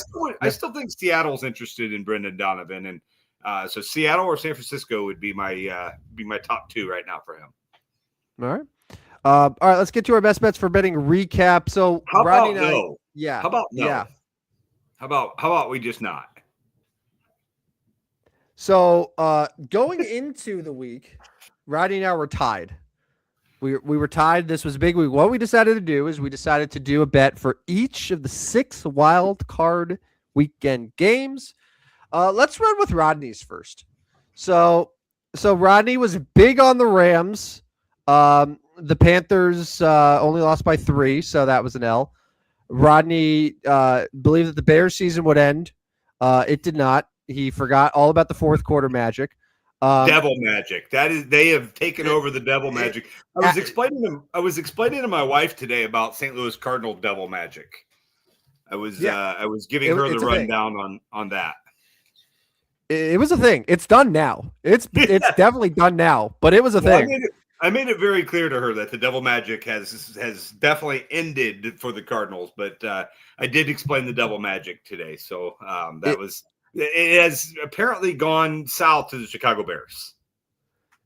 still think Seattle's interested in Brendan Donovan, and so Seattle or San Francisco would be my top 2 right now for him. All right. All right, let's get to our best bets for betting recap. So how Rodney about no? Yeah. How about no? Yeah. How about we just not? So going into the week, Rodney and I were tied. We were tied. This was a big week. What we decided to do is we decided to do a bet for each of the 6 wild card weekend games. Let's run with Rodney's first. So Rodney was big on the Rams. The Panthers only lost by 3, so that was an L. Rodney believed that the Bears season would end. It did not. He forgot all about the fourth quarter magic. Devil magic. They have taken over the devil magic. I was explaining to my wife today about St. Louis Cardinal devil magic. I was giving her the rundown on that. It was a thing. It's done now. It's definitely done now, but it was a thing. I made it very clear to her that the devil magic has definitely ended for the Cardinals, but I did explain the devil magic today. So it has apparently gone south to the Chicago Bears.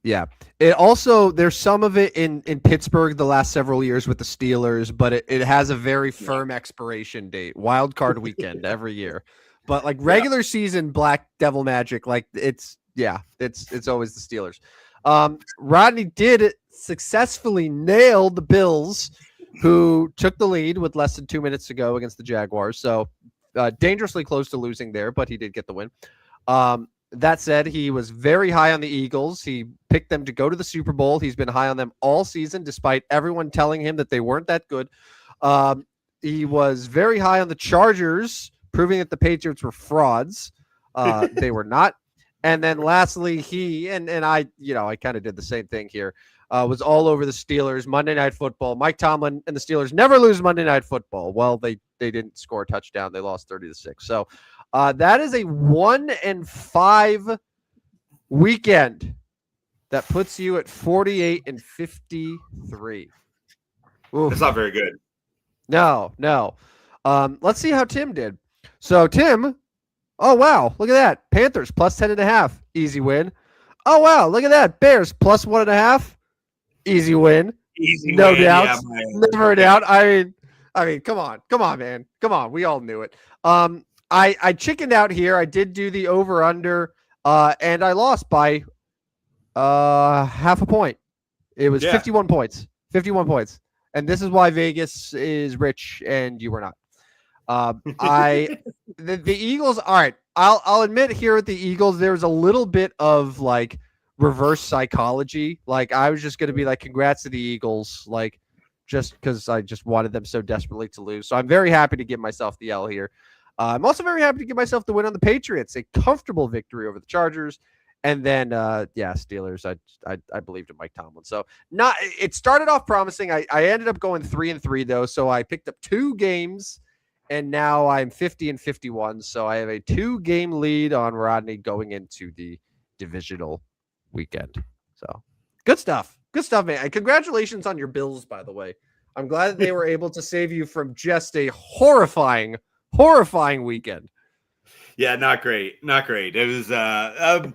Yeah. It also, there's some of it in Pittsburgh the last several years with the Steelers, but it has a very firm expiration date, wild card weekend every year. But like regular season Black Devil Magic, like it's always the Steelers. Rodney did successfully nail the Bills, who took the lead with less than 2 minutes to go against the Jaguars. So dangerously close to losing there, but he did get the win. That said, he was very high on the Eagles. He picked them to go to the Super Bowl. He's been high on them all season, despite everyone telling him that they weren't that good. He was very high on the Chargers, proving that the Patriots were frauds. They were not. And then lastly, he and I kind of did the same thing here. Was all over the Steelers, Monday Night Football. Mike Tomlin and the Steelers never lose Monday Night Football. Well, they didn't score a touchdown. They lost 30-6. So that is a 1-5 weekend that puts you at 48-53. Oof. That's not very good. No. Let's see how Tim did. So Tim, oh wow, look at that. Panthers plus 10.5, easy win. Oh wow, look at that. Bears plus 1.5, easy win. No doubt. Never a doubt. I mean, come on, man. Come on. We all knew it. I chickened out here. I did do the over under, and I lost by half a point. It was 51 points. 51 points. And this is why Vegas is rich and you were not. The Eagles. All right. I'll admit here with the Eagles, there's a little bit of like reverse psychology. Like I was just going to be like, congrats to the Eagles. Like just because I just wanted them so desperately to lose. So I'm very happy to give myself the L here. I'm also very happy to give myself the win on the Patriots, a comfortable victory over the Chargers. And then, Steelers. I believed in Mike Tomlin. So it started off promising. I ended up going 3-3 though. So I picked up 2 games and now I'm 50-51. So I have a 2-game lead on Rodney going into the divisional weekend. So good stuff. Good stuff, man. And congratulations on your Bills, by the way. I'm glad that they were able to save you from just a horrifying weekend. Yeah, not great. It was, really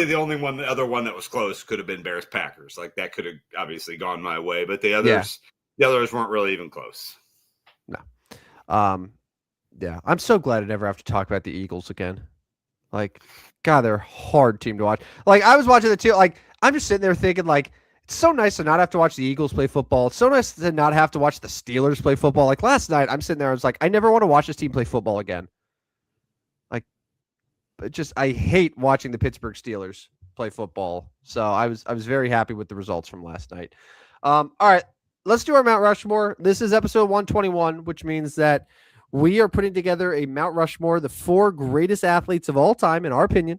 the other one that was close could have been Bears Packers. Like that could have obviously gone my way, but the others weren't really even close. No. I'm so glad I never have to talk about the Eagles again. Like, God, they're a hard team to watch. Like, I was watching the two. Like, I'm just sitting there thinking, like, it's so nice to not have to watch the Eagles play football. It's so nice to not have to watch the Steelers play football. Like, last night, I'm sitting there, I was like, I never want to watch this team play football again. Like, I hate watching the Pittsburgh Steelers play football. So I was very happy with the results from last night. All right, let's do our Mount Rushmore. This is episode 121, which means that we are putting together a Mount Rushmore, the 4 greatest athletes of all time, in our opinion,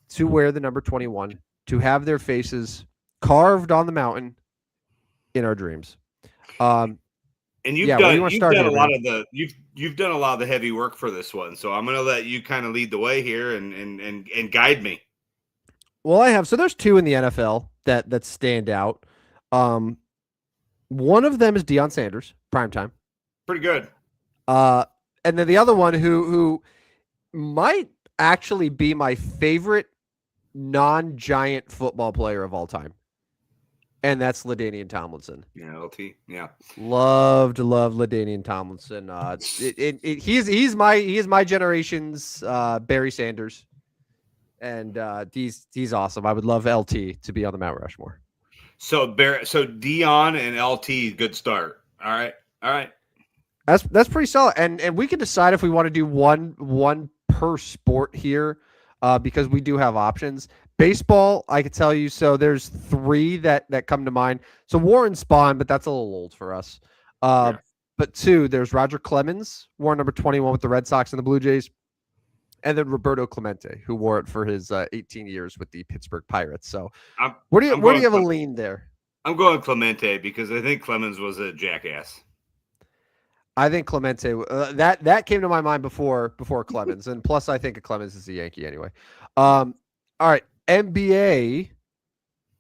to wear the number 21, to have their faces carved on the mountain in our dreams. And you've done a lot of the heavy work for this one. So I'm going to let you kind of lead the way here and guide me. Well, I have. So there's 2 in the NFL that stand out. One of them is Deion Sanders, primetime. Pretty good. And then the other one who might actually be my favorite non-giant football player of all time. And that's LaDainian Tomlinson. Yeah, LT. Yeah. Loved LaDainian Tomlinson. He is my generation's Barry Sanders. And he's awesome. I would love LT to be on the Mount Rushmore. So Deion and LT, good start. All right. That's pretty solid. And we can decide if we want to do one per sport here, because we do have options. Baseball, I could tell you. So there's 3 that come to mind. So Warren Spahn, but that's a little old for us. But 2, there's Roger Clemens, wore number 21 with the Red Sox and the Blue Jays. and then Roberto Clemente, who wore it for his 18 years with the Pittsburgh Pirates. So, I'm where do you have a going lean there? I'm going Clemente because I think Clemens was a jackass. I think Clemente that came to my mind before Clemens, and plus I think Clemens is a Yankee anyway. All right, NBA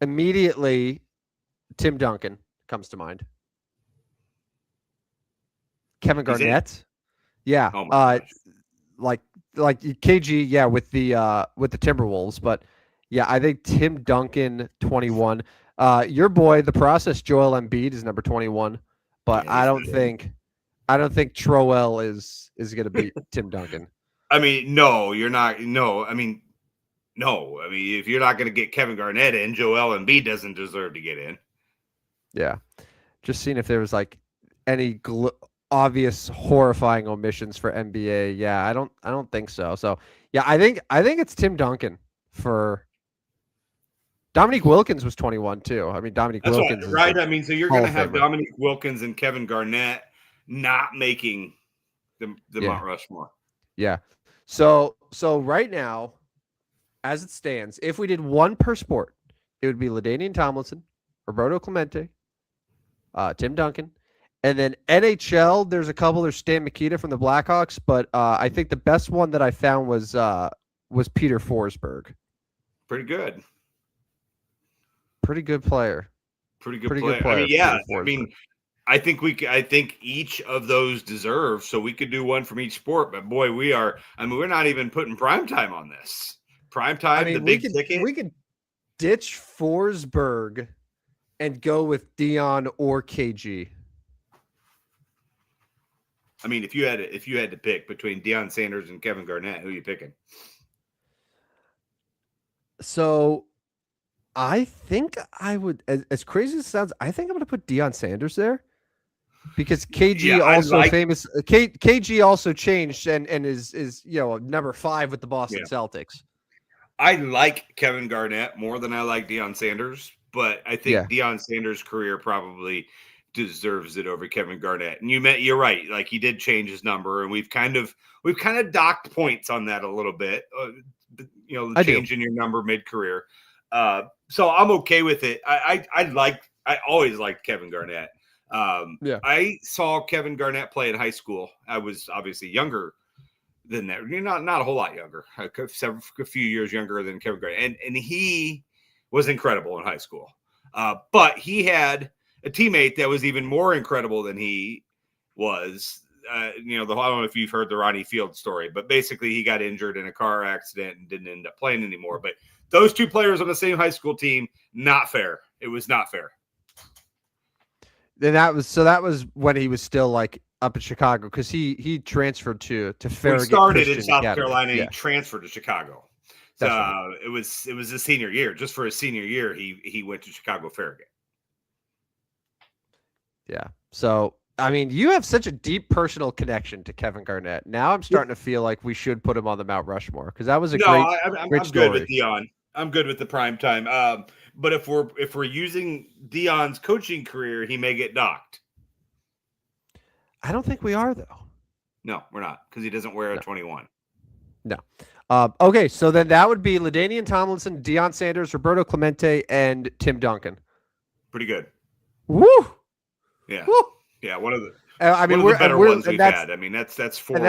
immediately. Tim Duncan comes to mind. Kevin Garnett, yeah, Oh my gosh. like KG, yeah, with the Timberwolves, but yeah, I think Tim Duncan 21. Your boy, the process, Joel Embiid is number 21, but Yeah, he's not in. I don't think Troel is going to beat Tim Duncan. I mean, no, you're not. No, I mean, no. I mean, if you're not going to get Kevin Garnett in, Joel Embiid doesn't deserve to get in. Yeah, just seeing if there was like any obvious horrifying omissions for NBA. Yeah, I don't think so. So yeah, I think it's Tim Duncan for. Dominique Wilkins was 21 too. I mean, Dominique That's Wilkins is right. I mean, so you're Hall going to of have Famer. Dominique Wilkins and Kevin Garnett not making the Mount Rushmore. Yeah. So right now, as it stands, if we did one per sport, it would be LaDainian Tomlinson, Roberto Clemente, Tim Duncan, and then NHL. There's a couple. There's Stan Mikita from the Blackhawks, but I think the best one that I found was Peter Forsberg. Pretty good. Pretty good player. Pretty good player. I mean, yeah. I mean, I think each of those deserve. So we could do one from each sport. But boy, we're not even putting primetime on this. Primetime, I mean, the big ticket. We could ditch Forsberg and go with Dion or KG. I mean, if you had to pick between Deion Sanders and Kevin Garnett, who are you picking? So I think I would, as crazy as it sounds, I think I'm going to put Deion Sanders there because KG KG also changed and is number 5 with the Boston Celtics. I like Kevin Garnett more than I like Deion Sanders, but I think Deion Sanders' career probably deserves it over Kevin Garnett. And you're right, like he did change his number, and we've kind of docked points on that a little bit. The change in your number mid-career. So I'm okay with it. I always liked Kevin Garnett. I saw Kevin Garnett play in high school. I was obviously younger than that. Not a whole lot younger. A few years younger than Kevin Garnett. And he was incredible in high school. But he had a teammate that was even more incredible than he was. I don't know if you've heard the Ronnie Field story, but basically he got injured in a car accident and didn't end up playing anymore. But those two players on the same high school team, not fair. It was not fair. And that was when he was still like up in Chicago because he transferred to Farragut. He started Christian in South Academy. Carolina. And he transferred to Chicago. So right. It was his senior year. Just for his senior year, he went to Chicago Farragut. Yeah. So I mean, you have such a deep personal connection to Kevin Garnett. Now I'm starting to feel like we should put him on the Mount Rushmore because that was a I'm great story. Good with Deion. I'm good with the prime time. But if we're using Deion's coaching career, he may get docked. I don't think we are though. No, we're not because he doesn't wear a 21. No. Okay, so then that would be LaDainian Tomlinson, Deion Sanders, Roberto Clemente, and Tim Duncan. Pretty good. Woo! Yeah. Woo! Yeah, one of the better ones we've had. I mean, that's 4.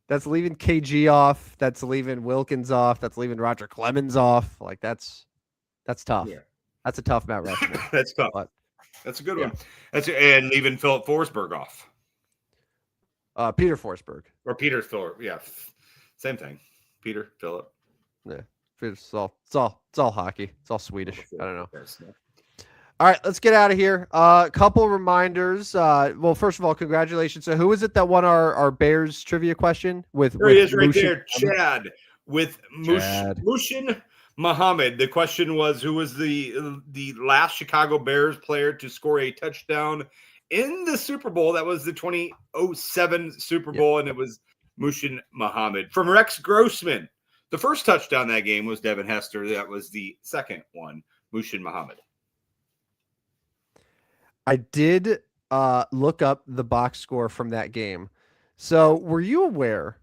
That's leaving KG off. That's leaving Wilkins off. That's leaving Roger Clemens off. Like that's tough. Yeah. That's a tough Mount Rushmore. That's tough. But, that's a good one. And leaving Philip Forsberg off. Peter Forsberg or Peter Philip. Yeah, same thing. Peter Philip. Yeah, it's all hockey. It's all Swedish. I don't know. All right, let's get out of here. Couple reminders. Well, first of all, congratulations. So who is it that won our Bears trivia question? There he is right there, Chad, with Mushin Muhammad. The question was, who was the last Chicago Bears player to score a touchdown in the Super Bowl? That was the 2007 Super Bowl, and it was Mushin Muhammad. From Rex Grossman, the first touchdown that game was Devin Hester. That was the second one, Mushin Muhammad. I did look up the box score from that game. So were you aware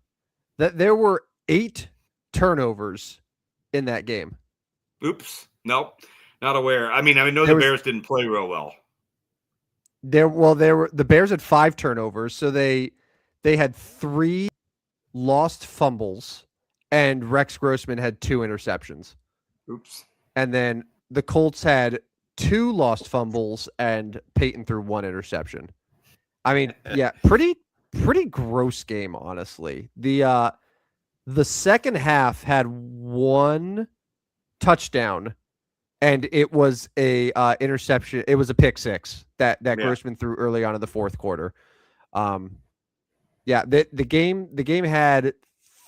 that there were 8 turnovers in that game. Oops. Nope. Not aware. I mean, I know the Bears didn't play real well. The Bears had 5 turnovers, so they had 3 lost fumbles, and Rex Grossman had 2 interceptions. Oops. And then the Colts had 2 lost fumbles, and Peyton threw 1 interception. I mean, yeah, pretty gross game, honestly. The second half had 1 touchdown, and it was a interception. It was a pick 6 that Grossman threw early on in the fourth quarter. The game had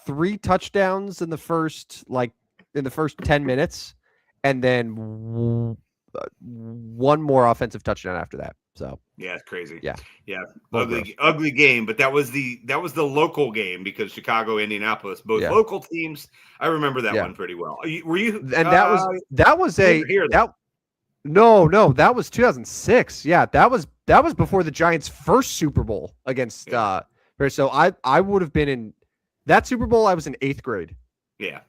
3 touchdowns in the first 10 minutes, and then 1 more offensive touchdown after that. So yeah, it's crazy. Yeah. Ugly game, but that was the local game because Chicago, Indianapolis, both local teams. I remember that one pretty well. Were you? And that was that was 2006. Yeah, that was before the Giants' first Super Bowl against. So I would have been in that Super Bowl. I was in 8th grade. Yeah.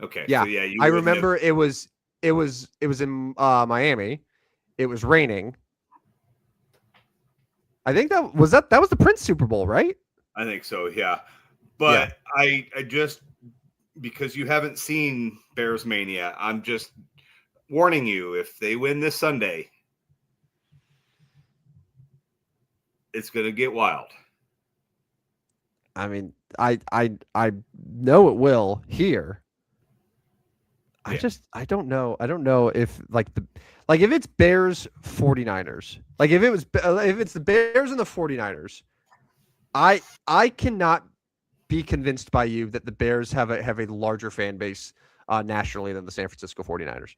Okay. Yeah. So, I remember it was in Miami. It was raining. I think that was the Prince Super Bowl, right? I think so, yeah. But I just, because you haven't seen Bears Mania, I'm just warning you, if they win this Sunday, it's going to get wild. I mean, I know it will here. I don't know. I don't know if if it's Bears 49ers, if it's the Bears and the 49ers, I cannot be convinced by you that the Bears have a larger fan base nationally than the San Francisco 49ers.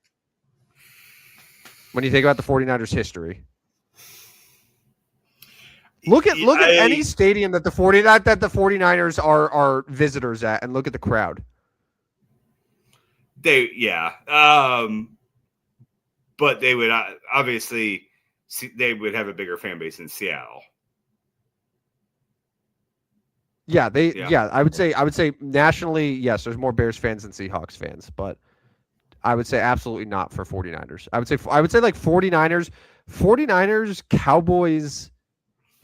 When you think about the 49ers history, look at any stadium that the 49ers are visitors at, and look at the crowd. But they would obviously they would have a bigger fan base in Seattle. I would say nationally, yes, there's more Bears fans than Seahawks fans, but I would say absolutely not for 49ers. I would say like 49ers, Cowboys,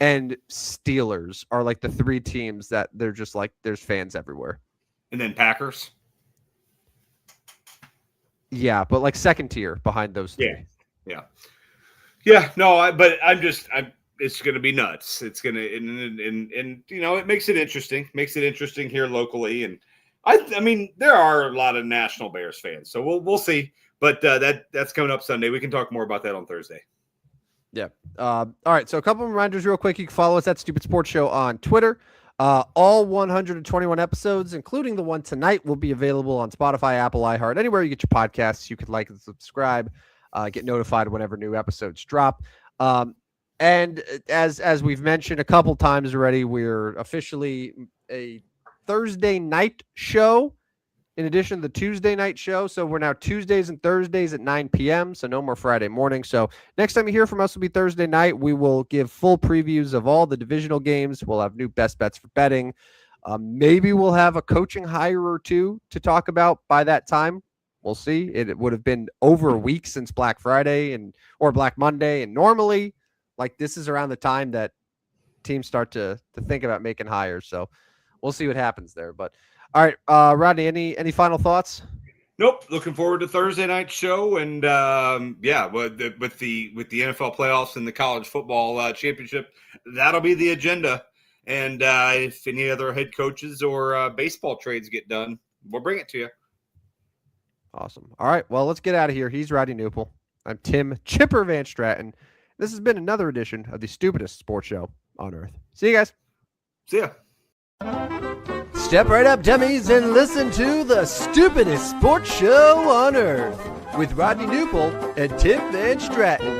and Steelers are like the 3 teams that they're just like there's fans everywhere. And then Packers. Yeah, but like second tier behind those 3. Yeah. No, but it's going to be nuts. It's going to, and it makes it interesting. Makes it interesting here locally, and I mean, there are a lot of national Bears fans, so we'll see. But that's coming up Sunday. We can talk more about that on Thursday. Yeah. All right. So a couple of reminders real quick. You can follow us at Stupid Sports Show on Twitter. All 121 episodes, including the one tonight, will be available on Spotify, Apple, iHeart, anywhere you get your podcasts. You can like and subscribe, get notified whenever new episodes drop. And as we've mentioned a couple times already, we're officially a Thursday night show in addition to the Tuesday night show. So we're now Tuesdays and Thursdays at 9 p.m. So no more Friday morning. So next time you hear from us will be Thursday night. We will give full previews of all the divisional games. We'll have new best bets for betting. Maybe we'll have a coaching hire or 2 to talk about by that time. We'll see. It would have been over a week since Black Friday or Black Monday. And normally, like, this is around the time that teams start to think about making hires. So we'll see what happens there. But all right, Rodney, any final thoughts? Nope. Looking forward to Thursday night show, and with the NFL playoffs and the college football championship, that'll be the agenda. And if any other head coaches or baseball trades get done, we'll bring it to you. Awesome. All right. Well, let's get out of here. He's Rodney Newpel. I'm Tim Chipper Van Stratton. This has been another edition of the Stupidest Sports Show on Earth. See you guys. See ya. Step right up, dummies, and listen to the Stupidest Sports Show on Earth with Rodney Newpel and Tim Van Stratton.